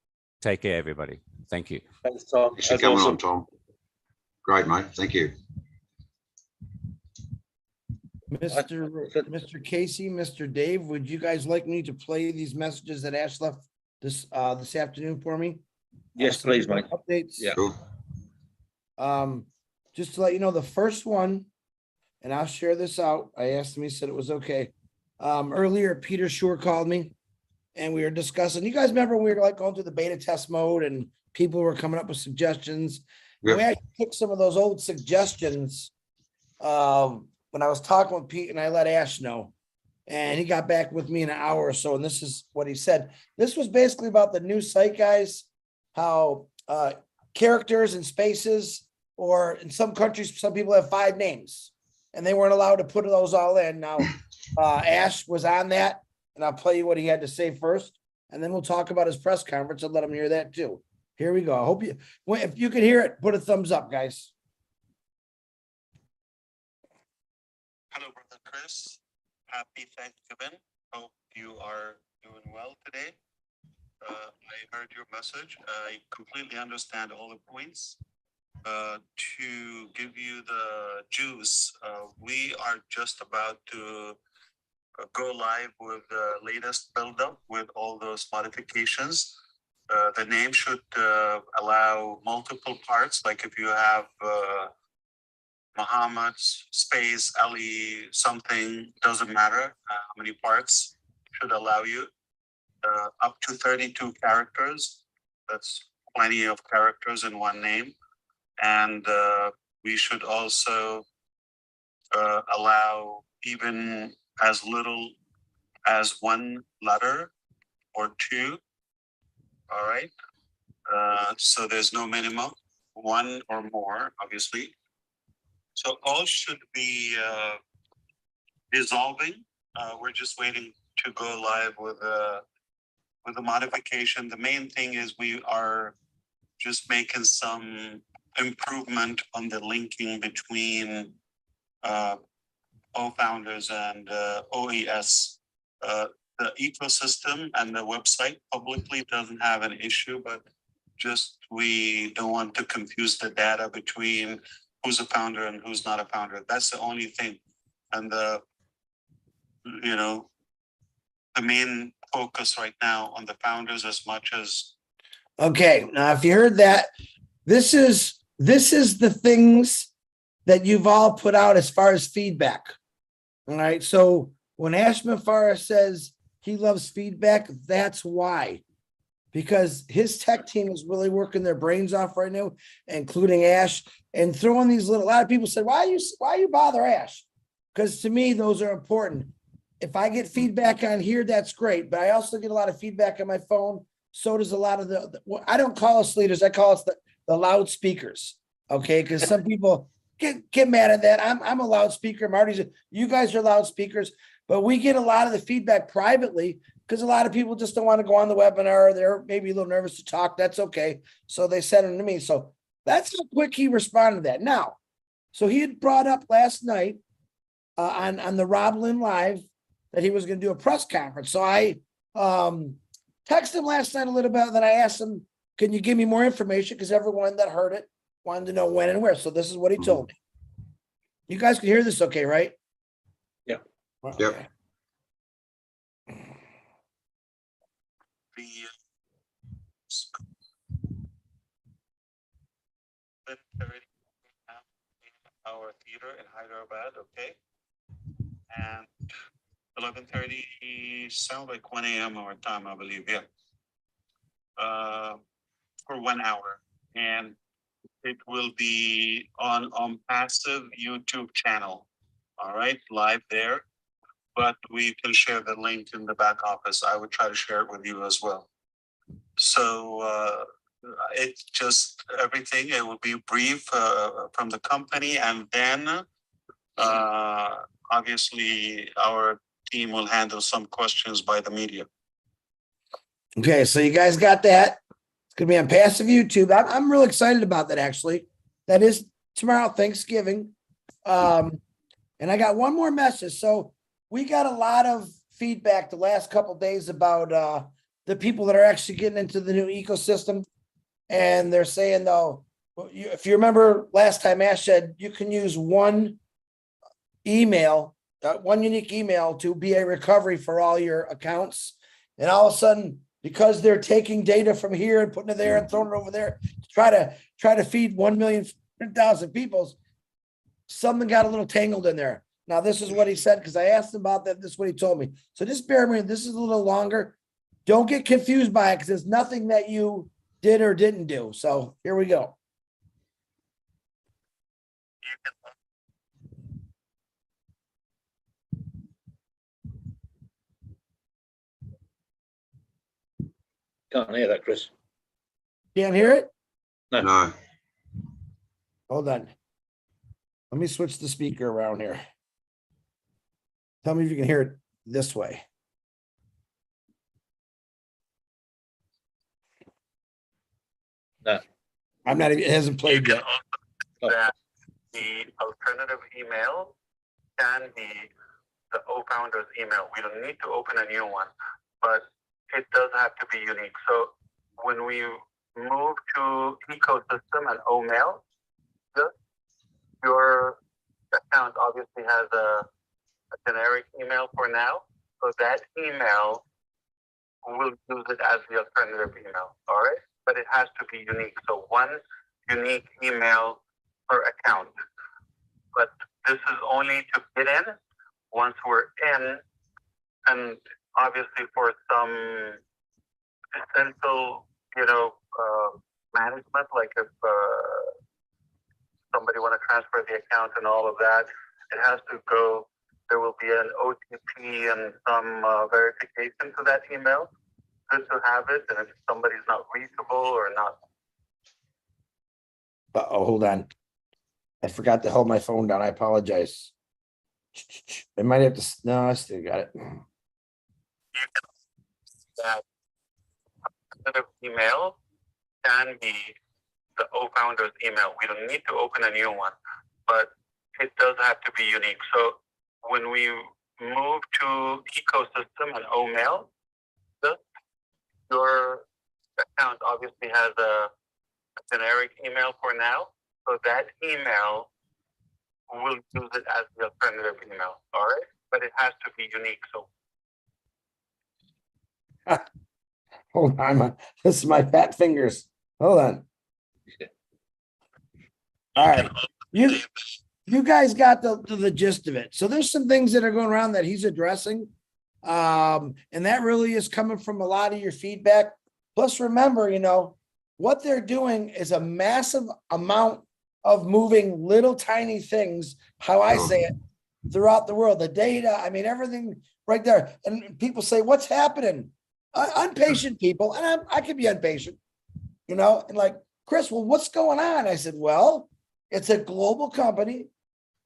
Take care, everybody. Thank you. Thanks, Tom. Thanks for coming on, Tom. Great, mate. Thank you. Mr. Casey, Mr. Dave, would you guys like me to play these messages that Ash left this afternoon for me? Yes, please, mate. Updates. Yeah. Cool. Just to let you know, the first one, and I'll share this out. I asked him, he said it was okay. Earlier, Peter Shore called me and we were discussing. You guys remember we were like going through the beta test mode and people were coming up with suggestions. Yep. We actually took some of those old suggestions when I was talking with Pete and I let Ash know. And he got back with me in an hour or so. And this is what he said. This was basically about the new site, guys, how characters and spaces, or in some countries, some people have 5 names and they weren't allowed to put those all in. Now, Ash was on that, and I'll play you what he had to say first, and then we'll talk about his press conference and let him hear that too. Here we go. I hope you, if you can hear it, put a thumbs up, guys. Hello, Brother Chris. Happy Thanksgiving. Hope you are doing well today. I heard your message. I completely understand all the points. To give you the juice, we are just about to go live with the latest build-up with all those modifications. The name should allow multiple parts, like if you have Muhammad, space, Ali, something, doesn't matter how many parts, should allow you up to 32 characters. That's plenty of characters in one name. And we should also allow even as little as 1 letter or 2. All right. So there's no minimum, 1 or more, obviously. So all should be dissolving. We're just waiting to go live with the modification. The main thing is we are just making some improvement on the linking between O-Founders and OES. The ecosystem and the website publicly doesn't have an issue, but just we don't want to confuse the data between who's a founder and who's not a founder. That's the only thing. And the main focus right now on the founders as much as. Okay, now if you heard that, this is the things that you've all put out as far as feedback. All right, so when Ash Mufara says he loves feedback, that's why. because his tech team is really working their brains off right now, including Ash, and throwing these little, a lot of people said, why you bother Ash? Because to me, those are important. If I get feedback on here, that's great, but I also get a lot of feedback on my phone. So does a lot of I don't call us leaders, I call us the loudspeakers. Okay, because some people get mad at that. I'm a loudspeaker. Marty's, you guys are loudspeakers, but we get a lot of the feedback privately because a lot of people just don't want to go on the webinar. They're maybe a little nervous to talk. That's okay. So they send them to me. So that's how quick he responded to that. Now, so he had brought up last night on the Rob Lynn Live that he was going to do a press conference. So I texted him last night a little bit, and then I asked him, can you give me more information? Because everyone that heard it wanted to know when and where. So this is what he told me. You guys can hear this okay, right? Yeah. Okay. Our theater in Hyderabad, okay? And 11:30 sound like 1 a.m. our time, I believe, yeah. For 1 hour. And it will be on passive YouTube channel. All right, live there. But we can share the link in the back office. I would try to share it with you as well. So it's just everything. It will be brief from the company, and then obviously our team will handle some questions by the media. Okay, so you guys got that. It's gonna be on passive YouTube. I'm real excited about that actually. That is tomorrow, Thanksgiving. And I got one more message. So we got a lot of feedback the last couple of days about the people that are actually getting into the new ecosystem. And they're saying though, if you remember last time Ash said you can use one email, one unique email to be a recovery for all your accounts. And all of a sudden, because they're taking data from here and putting it there and throwing it over there to try to feed 1,000,000 people, something got a little tangled in there. Now, this is what he said, because I asked him about that. This is what he told me. So just bear in mind, this is a little longer. Don't get confused by it because there's nothing that you did or didn't do. So here we go. Can't hear that, Chris. Can't hear it? No. Hold on. Let me switch the speaker around here. Tell me if you can hear it this way. No. I'm not even, it hasn't played yet. That the alternative email can be the O-Founders email. We don't need to open a new one, but it does have to be unique. So when we move to ecosystem and O-Mail, your account obviously has a generic email for now. So that email, we'll use it as the alternative email, all right? But it has to be unique. So one unique email per account. But this is only to get in. Once we're in, and obviously for some essential, management, like if somebody want to transfer the account and all of that, it has to go. There will be an OTP and some verification to that email. Good to have it, and if somebody's not reachable or not. Oh, hold on. I forgot to hold my phone down. I apologize. I might have to. No, I still got it. That email can be the O-Founders email. We don't need to open a new one, but it does have to be unique. So when we move to ecosystem and O-Mail, your account obviously has a generic email for now. So that email, we'll use it as the alternative email, all right? But it has to be unique. So Hold on. This is my fat fingers. Hold on. All right. You guys got the gist of it. So there's some things that are going around that he's addressing. And that really is coming from a lot of your feedback. Plus, remember, what they're doing is a massive amount of moving little tiny things, how I say it, throughout the world. The data, I mean, everything right there. And people say, what's happening? Impatient people, and I can be impatient, and like, Chris, well, what's going on? I said, well, it's a global company.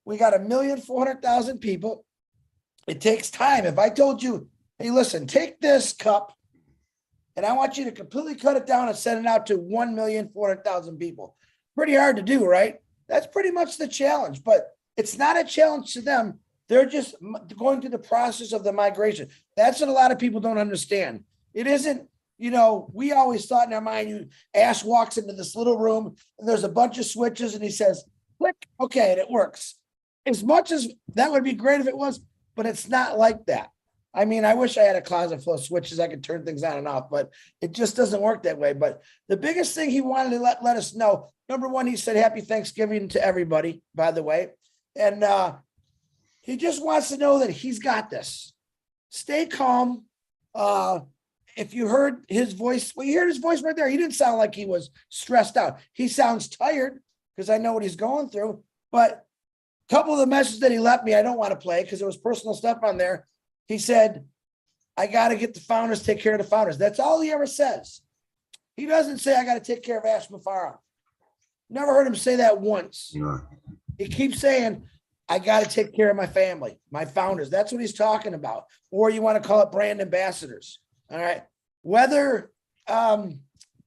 We got 1,400,000 people. It takes time. If I told you, hey, listen, take this cup and I want you to completely cut it down and send it out to 1,400,000 people. Pretty hard to do, right? That's pretty much the challenge, but it's not a challenge to them. They're just going through the process of the migration. That's what a lot of people don't understand. It isn't, we always thought in our mind, Ash walks into this little room and there's a bunch of switches and he says, click, okay, and it works. As much as that would be great if it was, but it's not like that. I mean, I wish I had a closet full of switches. I could turn things on and off, but it just doesn't work that way. But the biggest thing he wanted to let us know, number one, he said, Happy Thanksgiving to everybody, by the way. And he just wants to know that he's got this. Stay calm. If you heard his voice, well, you heard his voice right there. He didn't sound like he was stressed out. He sounds tired because I know what he's going through. But a couple of the messages that he left me, I don't want to play because there was personal stuff on there. He said, I got to get the founders, take care of the founders. That's all he ever says. He doesn't say, I got to take care of Ash Mufara. Never heard him say that once. No. He keeps saying, I got to take care of my family, my founders. That's what he's talking about. Or you want to call it brand ambassadors. All right. Whether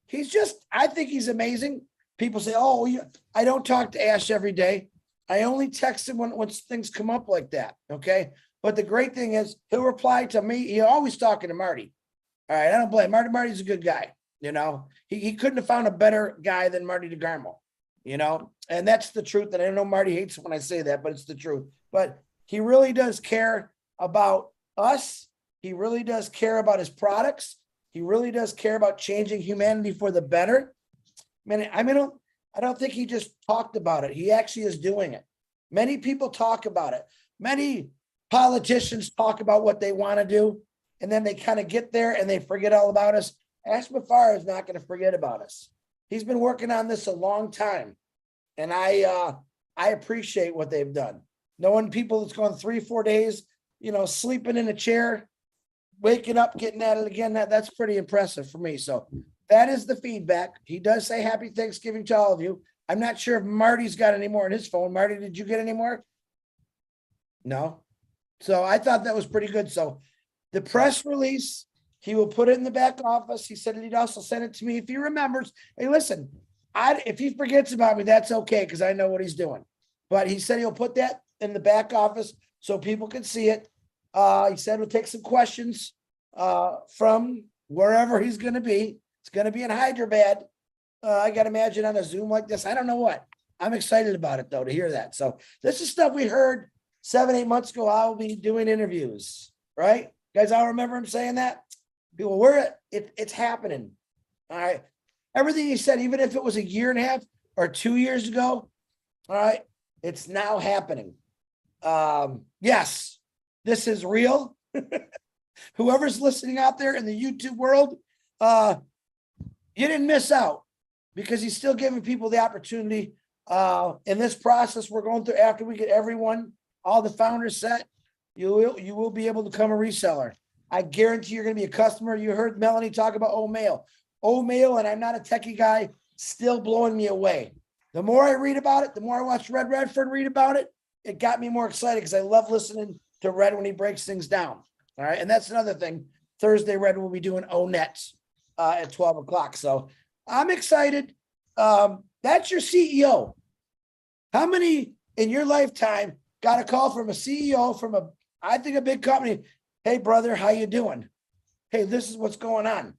he's just, I think he's amazing. People say, oh, I don't talk to Ash every day. I only text him when things come up like that. Okay. But the great thing is he'll reply to me. He's always talking to Marty. All right. I don't blame Marty. Marty's a good guy. He couldn't have found a better guy than Marty DeGarmo, and that's the truth. And I know Marty hates it when I say that, but it's the truth. But he really does care about us. He really does care about his products. He really does care about changing humanity for the better. I don't think he just talked about it. He actually is doing it. Many people talk about it. Many politicians talk about what they want to do, and then they kind of get there and they forget all about us. Ash Mufara is not going to forget about us. He's been working on this a long time, and I appreciate what they've done. Knowing people that's gone 3-4 days, sleeping in a chair, waking up, getting at it again, that's pretty impressive for me. So that is the feedback. He does say Happy Thanksgiving to all of you. I'm not sure if Marty's got any more on his phone. Marty, did you get any more? No. So I thought that was pretty good. So the press release, he will put it in the back office. He said he'd also send it to me if he remembers. Hey, listen, if he forgets about me, that's okay because I know what he's doing. But he said he'll put that in the back office so people can see it. He said we'll take some questions from wherever he's going to be. It's going to be in Hyderabad. I got to imagine on a Zoom like this. I don't know what. I'm excited about it, though, to hear that. So this is stuff we heard 7-8 months ago. I will be doing interviews, right? Guys, I remember him saying that. People, it's happening. All right. Everything he said, even if it was 1.5 years or 2 years ago, all right, it's now happening. Yes, this is real. Whoever's listening out there in the YouTube world, you didn't miss out because he's still giving people the opportunity. In this process we're going through, after we get all the founders set, you will be able to become a reseller. I guarantee you're going to be a customer. You heard Melanie talk about O'Mail, and I'm not a techie guy, still blowing me away. The more I read about it, the more I watch Red Redford read about it, it got me more excited because I love listening to Red when he breaks things down. All right. And that's another thing. Thursday, Red will be doing ONET at 12 o'clock. So I'm excited. That's your CEO. How many in your lifetime got a call from a CEO from a big company? Hey, brother, how you doing? Hey, this is what's going on.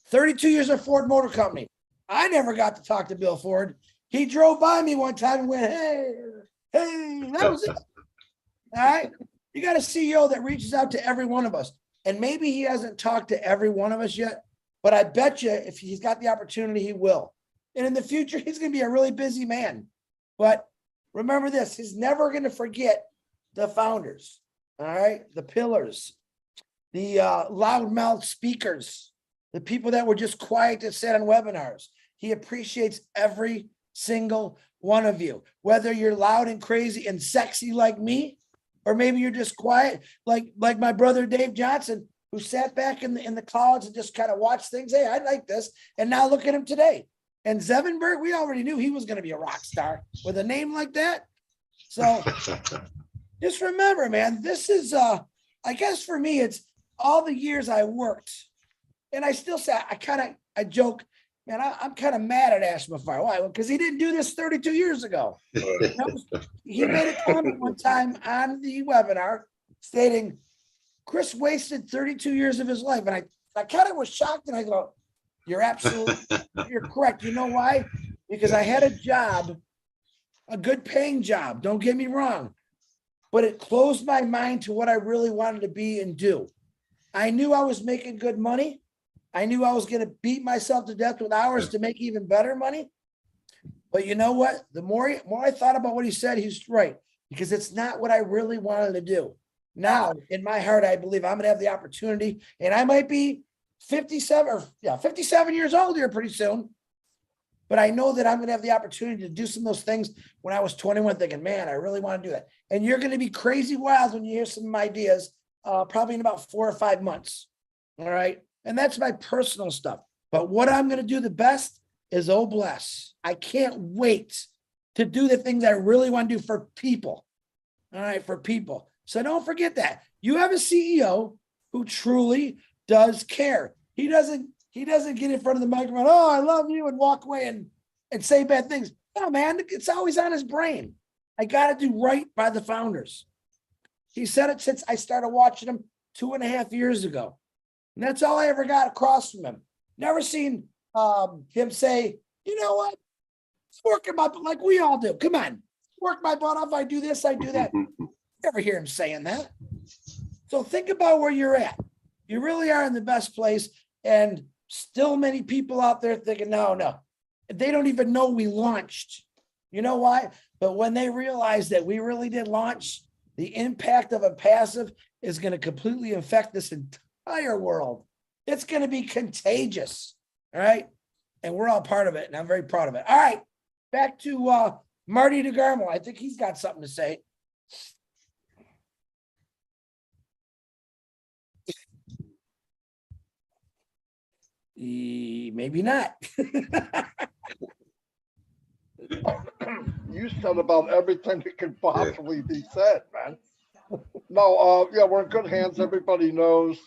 32 years at Ford Motor Company. I never got to talk to Bill Ford. He drove by me one time and went, hey, that was it. All right. You got a CEO that reaches out to every one of us. And maybe he hasn't talked to every one of us yet, but I bet you if he's got the opportunity, he will. And in the future, he's going to be a really busy man. But remember this, he's never going to forget the founders. All right. The pillars, the loudmouth speakers, the people that were just quiet that sat on webinars. He appreciates every single one of you, whether you're loud and crazy and sexy like me, or maybe you're just quiet like my brother Dave Johnson, who sat back in the clouds and just kind of watched things. Hey, I like this. And now look at him today. And Zevenberg, we already knew he was going to be a rock star with a name like that. So just remember, man, this is, I guess for me, it's all the years I worked. And I still say, I joke, man, I'm kind of mad at Ash Mafar. Why? Because he didn't do this 32 years ago. He made a comment one time on the webinar stating, Chris wasted 32 years of his life. And I kind of was shocked, and I go, you're correct. You know why? Because I had a job, a good paying job. Don't get me wrong, but it closed my mind to what I really wanted to be and do. I knew I was making good money. I knew I was going to beat myself to death with hours to make even better money. But you know what? The more I thought about what he said, he's right, because it's not what I really wanted to do. Now, in my heart, I believe I'm going to have the opportunity, and I might be 57 years old here pretty soon. But I know that I'm going to have the opportunity to do some of those things when I was 21, thinking, man, I really want to do that. And you're going to be crazy wild when you hear some ideas, probably in about 4 or 5 months. All right. And that's my personal stuff. But what I'm going to do the best is, oh, bless. I can't wait to do the things I really want to do for people. All right. For people. So don't forget that you have a CEO who truly does care. He doesn't get in front of the microphone, oh, I love you, and walk away and say bad things. No, man, it's always on his brain. I got to do right by the founders. He said it since I started watching him 2.5 years ago. And that's all I ever got across from him. Never seen him say, you know what? It's working my butt, like we all do. Come on, work my butt off. I do this, I do that. Never hear him saying that. So think about where you're at. You really are in the best place. And still many people out there thinking, no. They don't even know we launched. You know why? But when they realize that we really did launch, the impact of ONPASSIVE is going to completely affect this entire world. It's going to be contagious. All right. And we're all part of it. And I'm very proud of it. All right. Back to Marty DeGarmo. I think he's got something to say. Maybe not. You said about everything that could possibly be said, man. No, yeah, we're in good hands. Everybody knows.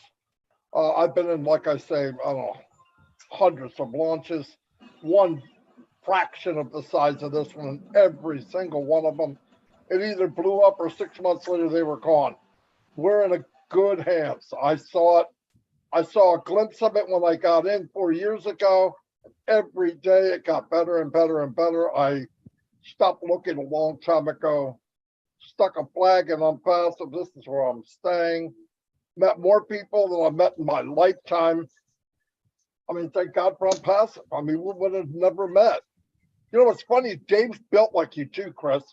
I've been in, like I say, I don't know, hundreds of launches. One fraction of the size of this one, every single one of them, it either blew up or 6 months later they were gone. We're in a good hands. I saw a glimpse of it when I got in 4 years ago. Every day it got better and better and better. I stopped looking a long time ago, stuck a flag in ONPASSIVE. This is where I'm staying. Met more people than I met in my lifetime. I mean, thank God for ONPASSIVE. I mean, we would have never met. You know what's funny? Dave's built like you too, Chris.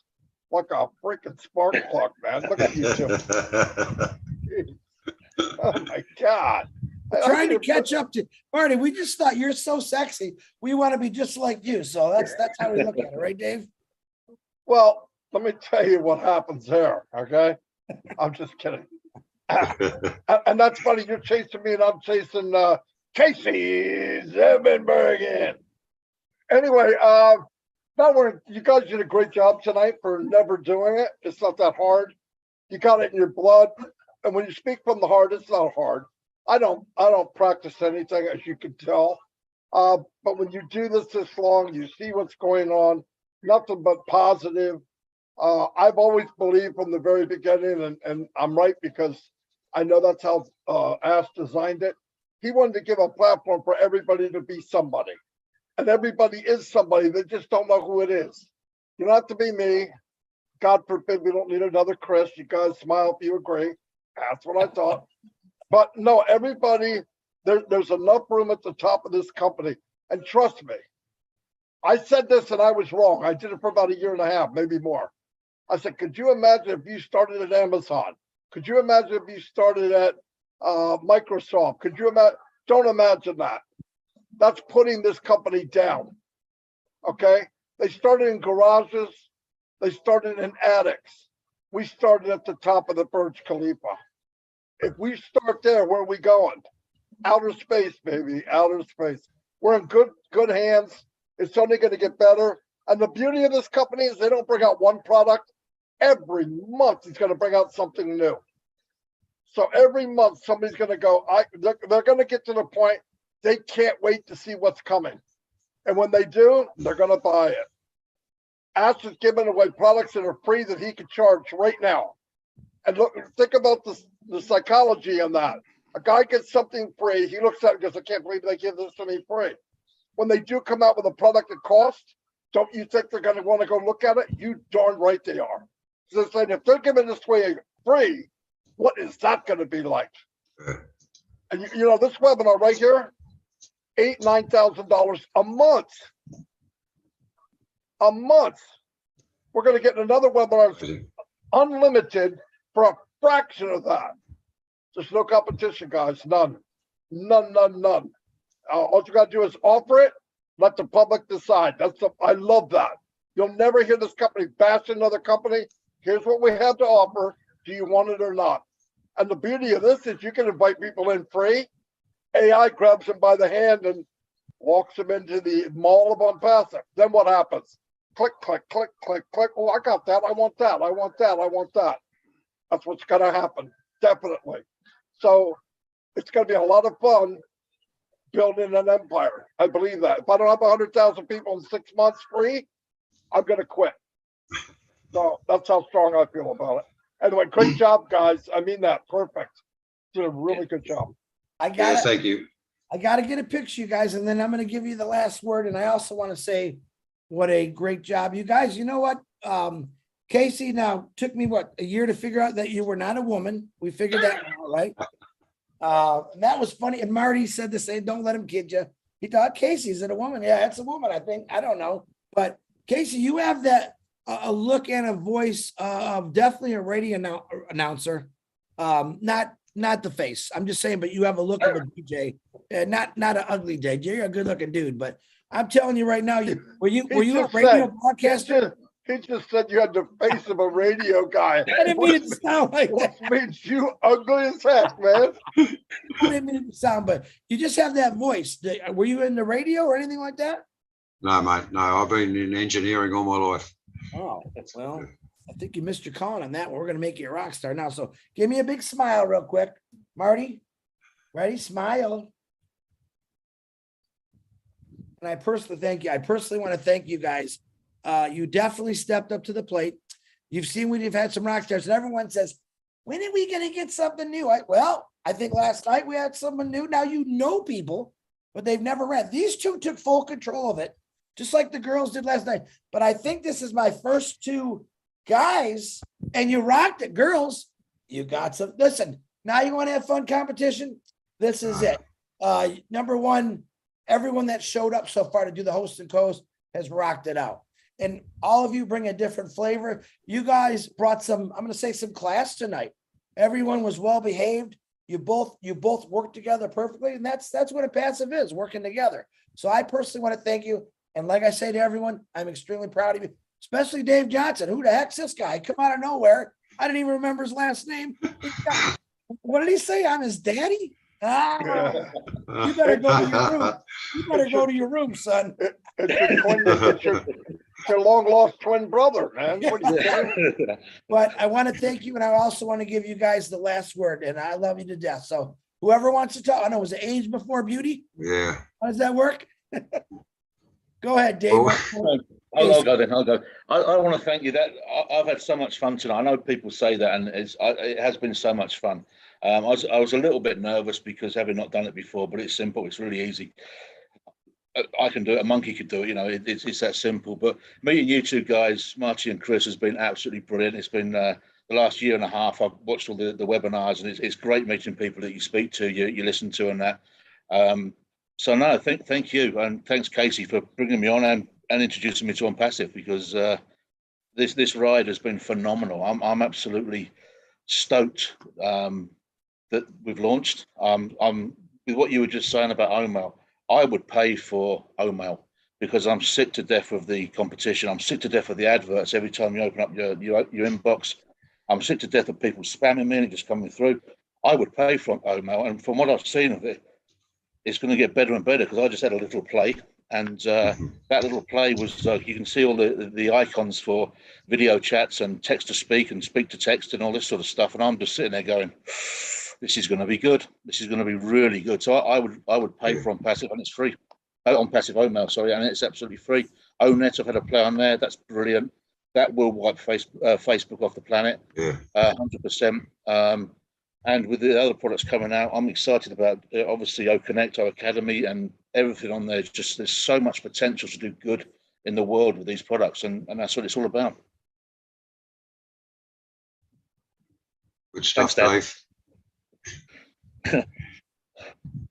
Like a freaking spark plug, man. Look at you two. Oh my God. Trying to catch up to Marty. We just thought you're so sexy. We want to be just like you. So that's how we look at it, right, Dave? Well, let me tell you what happens there. Okay. I'm just kidding. And that's funny. You're chasing me and I'm chasing Casey Zevenbergen. Anyway, you guys did a great job tonight for never doing it. It's not that hard. You got it in your blood. And when you speak from the heart, it's not hard. I don't practice anything, as you can tell. But when you do this long, you see what's going on, nothing but positive. I've always believed from the very beginning, and I'm right because I know that's how Ash designed it. He wanted to give a platform for everybody to be somebody. And everybody is somebody. They just don't know who it is. You don't have to be me. God forbid we don't need another Chris. You guys smile if you agree. That's what I thought. But no, everybody, there's enough room at the top of this company. And trust me, I said this and I was wrong. I did it for about 1.5 years, maybe more. I said, could you imagine if you started at Amazon? Could you imagine if you started at Microsoft? Could you imagine? Don't imagine that. That's putting this company down. Okay? They started in garages. They started in attics. We started at the top of the Burj Khalifa. If we start there, where are we going? Outer space, baby, outer space. We're in good hands. It's only going to get better. And the beauty of this company is they don't bring out one product. Every month, he's going to bring out something new. So every month, somebody's going to go, they're going to get to the point they can't wait to see what's coming. And when they do, they're going to buy it. Ash is giving away products that are free that he can charge right now. And look, think about the psychology on that. A guy gets something free. He looks at it and goes, I can't believe they give this to me free. When they do come out with a product that costs, don't you think they're going to want to go look at it? You darn right they are. So they're saying, if they're giving this away free, what is that going to be like? And you know, this webinar right here, $8,000, $9,000 a month. A month. We're going to get another webinar unlimited for a fraction of that. There's no competition, guys. None. None. All you got to do is offer it. Let the public decide. I love that. You'll never hear this company bash another company. Here's what we have to offer. Do you want it or not? And the beauty of this is you can invite people in free. AI grabs them by the hand and walks them into the mall of ONPASSIVE. Then what happens? Click, click, click, click, click. Oh, I got that. I want that. I want that. I want that. That's what's going to happen. Definitely. So it's going to be a lot of fun building an empire. I believe that. If I don't have 100,000 people in 6 months free, I'm going to quit. So that's how strong I feel about it. Anyway, great job, guys. I mean that. Perfect. Did a really good job. Thank you. I got to get a picture, you guys, and then I'm going to give you the last word. And I also want to say what a great job. You guys, you know what? Casey, now took me, a year to figure out that you were not a woman. We figured that out, right? And that was funny. And Marty said the same, don't let him kid you. He thought, Casey, is it a woman? Yeah, it's a woman, I think. I don't know. But Casey, you have that a look and a voice of definitely a radio announcer. Not the face. I'm just saying, but you have a look of a DJ, not an ugly DJ. You're a good looking dude, but I'm telling you right now, were you a radio broadcaster? He just said you had the face of a radio guy. I didn't mean it to sound like that. Which means you ugly as heck, man. I didn't mean it to sound, but you just have that voice. Were you in the radio or anything like that? No, mate. No, I've been in engineering all my life. Oh, well, I think you missed your calling on that one. We're going to make you a rock star now. So give me a big smile real quick. Marty, ready? Smile. And I personally thank you. I personally want to thank you guys. You definitely stepped up to the plate. You've seen we've had some rock stars, and everyone says, when are we going to get something new? I think last night we had someone new. Now you know people, but they've never read. These two took full control of it, just like the girls did last night. But I think this is my first two guys, and you rocked it. Girls, you got some. Listen, now you want to have fun competition? This is it. Number one, everyone that showed up so far to do the host and coast has rocked it out. And all of you bring a different flavor. You guys brought some, I'm going to say some class tonight. Everyone was well behaved. You both worked together perfectly. And that's what a passive is, working together. So I personally want to thank you. And like I say to everyone, I'm extremely proud of you, especially Dave Johnson. Who the heck's this guy? Come out of nowhere. I didn't even remember his last name. What did he say? I'm his daddy? You better go to your room. You better go to your room, son. It's your long lost twin brother, man. What are you doing? But I want to thank you, and I also want to give you guys the last word. And I love you to death. So whoever wants to talk, I know, was it age before beauty? Yeah. How does that work? Go ahead, Dave. I'll go then. I'll go. I want to thank you. I've had so much fun tonight. I know people say that, and it has been so much fun. I was a little bit nervous because having not done it before, but it's simple. It's really easy. I can do it. A monkey could do it. You know, it's that simple. But meeting you two guys, Marty and Chris, has been absolutely brilliant. It's been the last year and a half. I've watched all the webinars, and it's great meeting people that you speak to, you listen to, and that. So no, thank you, and thanks Casey for bringing me on and introducing me to ONPASSIVE, because this ride has been phenomenal. I'm absolutely stoked that we've launched. With what you were just saying about Omar, I would pay for OMAL because I'm sick to death of the competition. I'm sick to death of the adverts every time you open up your inbox. I'm sick to death of people spamming me and it just coming through. I would pay for OMAL, and from what I've seen of it, it's going to get better and better because I just had a little play, and that little play was you can see all the icons for video chats and text to speak and speak to text and all this sort of stuff, and I'm just sitting there going, this is going to be good. This is going to be really good. So I would pay for OnPassive, and it's free. OnPassive OMail, sorry, and it's absolutely free. ONet, I've had a play on there. That's brilliant. That will wipe Facebook off the planet, 100%. And with the other products coming out, I'm excited about obviously OConnect, our Academy, and everything on there. Just there's so much potential to do good in the world with these products, and that's what it's all about. Good stuff, Dave.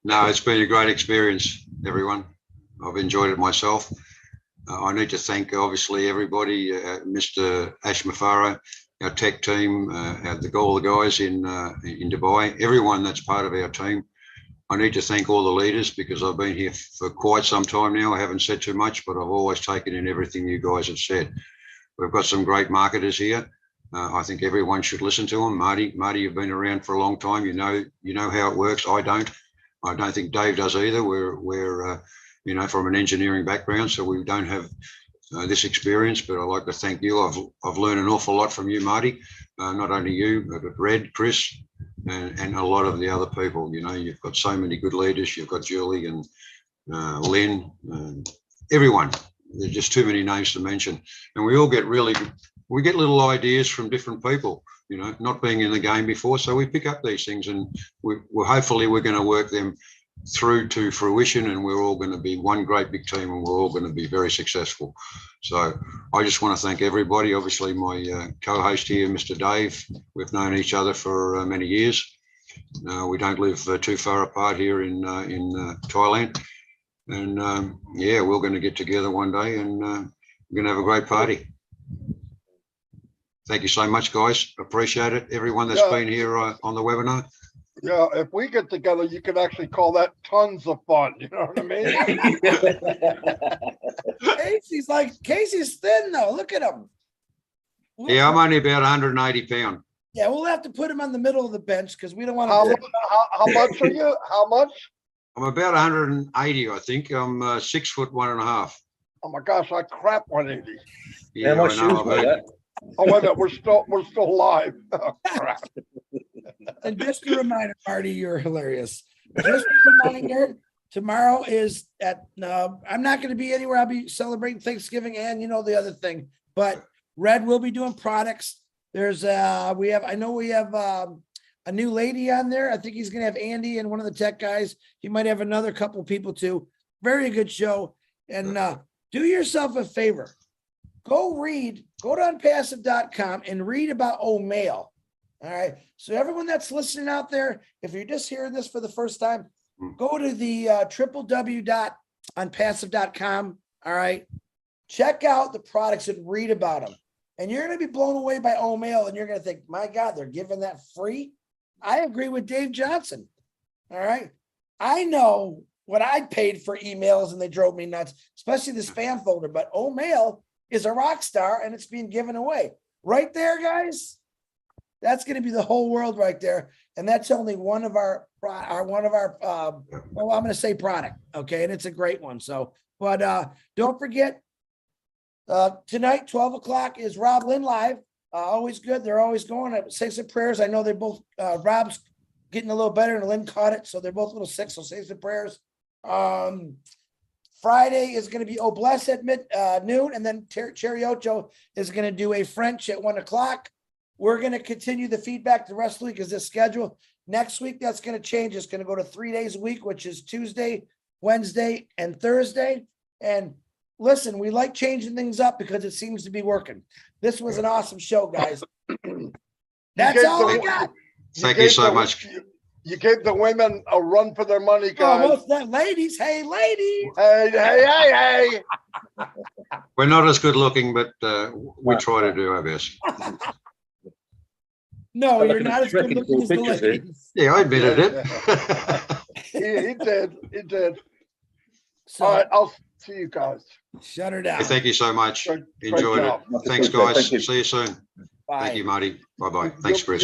No, it's been a great experience, everyone. I've enjoyed it myself. I need to thank, obviously, everybody, Mr. Ash Mufara, our tech team, all the guys in Dubai, everyone that's part of our team. I need to thank all the leaders because I've been here for quite some time now. I haven't said too much, but I've always taken in everything you guys have said. We've got some great marketers here. I think everyone should listen to them. Marty, you've been around for a long time. You know how it works. I don't think Dave does either. We're from an engineering background, so we don't have this experience, but I'd like to thank you. I've learned an awful lot from you, Marty. Not only you, but Red, Chris, and a lot of the other people. You've got so many good leaders. You've got Julie and Lynn, everyone. There's just too many names to mention, and we all get we get little ideas from different people. Not being in the game before, so we pick up these things, and we're hopefully going to work them through to fruition, and we're all going to be one great big team, and we're all going to be very successful. So I just want to thank everybody. Obviously, my co-host here, Mr. Dave, we've known each other for many years. We don't live too far apart here in Thailand, and we're going to get together one day, and we're going to have a great party. Thank you so much, guys. Appreciate it. Everyone that's been here on the webinar. Yeah, if we get together, you could actually call that tons of fun. You know what I mean? Casey's thin though. Look at him. Yeah, I'm only about 180 pounds. Yeah, we'll have to put him on the middle of the bench because we don't want to. How much are you? How much? I'm about 180, I think. I'm 6'1.5". Oh my gosh, I crap 180. Yeah, I know. Oh, wait a minute, we're still live. Oh, crap. And just a reminder, Marty, you're hilarious. Just a reminder, tomorrow is I'm not going to be anywhere. I'll be celebrating Thanksgiving and the other thing. But Red will be doing products. There's we have a new lady on there. I think he's going to have Andy and one of the tech guys. He might have another couple people too. Very good show. And do yourself a favor. Go to ONPASSIVE.com and read about OMail. All right. So everyone that's listening out there, if you're just hearing this for the first time, go to the www.onpassive.com. All right. Check out the products and read about them. And you're going to be blown away by OMail, and you're going to think, my God, they're giving that free. I agree with Dave Johnson. All right. I know what I paid for emails and they drove me nuts, especially the spam folder, but OMail is a rock star and it's being given away right there, guys. That's going to be the whole world right there. And that's only one of our I'm going to say product. Okay. And it's a great one. So, but don't forget tonight, 12 o'clock is Rob Lynn live. Always good. They're always going. Say some prayers. I know they're both, Rob's getting a little better and Lynn caught it. So they're both a little sick. So say some prayers. Friday is going to be Bless at noon, and then Cherry Ocho is going to do a French at 1 o'clock. We're going to continue the feedback the rest of the week as this schedule. Next week, that's going to change. It's going to go to 3 days a week, which is Tuesday, Wednesday, and Thursday. And listen, we like changing things up because it seems to be working. This was an awesome show, guys. That's all I got. Thank you so much. You gave the women a run for their money, guys. Oh, what's that? Ladies, hey, ladies. Hey. We're not as good looking, but we try to do our best. No, you're not as good looking as the ladies. Yeah, I admitted it. He did. So All right, I'll see you guys. shut her down. Thank you so much. Great Enjoyed it. job. Thanks, guys. See you soon. Bye. Thank you, Marty. Bye-bye. Thanks, Chris.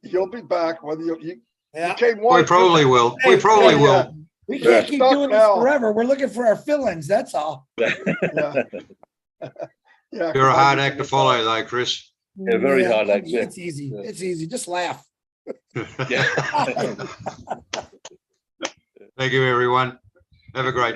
You'll be back whether you Yeah. came We once. probably will. We Hey, probably hey, will. We can't keep Stuck doing this now. forever. We're looking for our fill-ins. That's all. Yeah. Yeah. You're a hard act to follow, though, Chris. Yeah, very hard act, yeah. It's easy. It's easy. Just laugh. Thank you, everyone. Have a great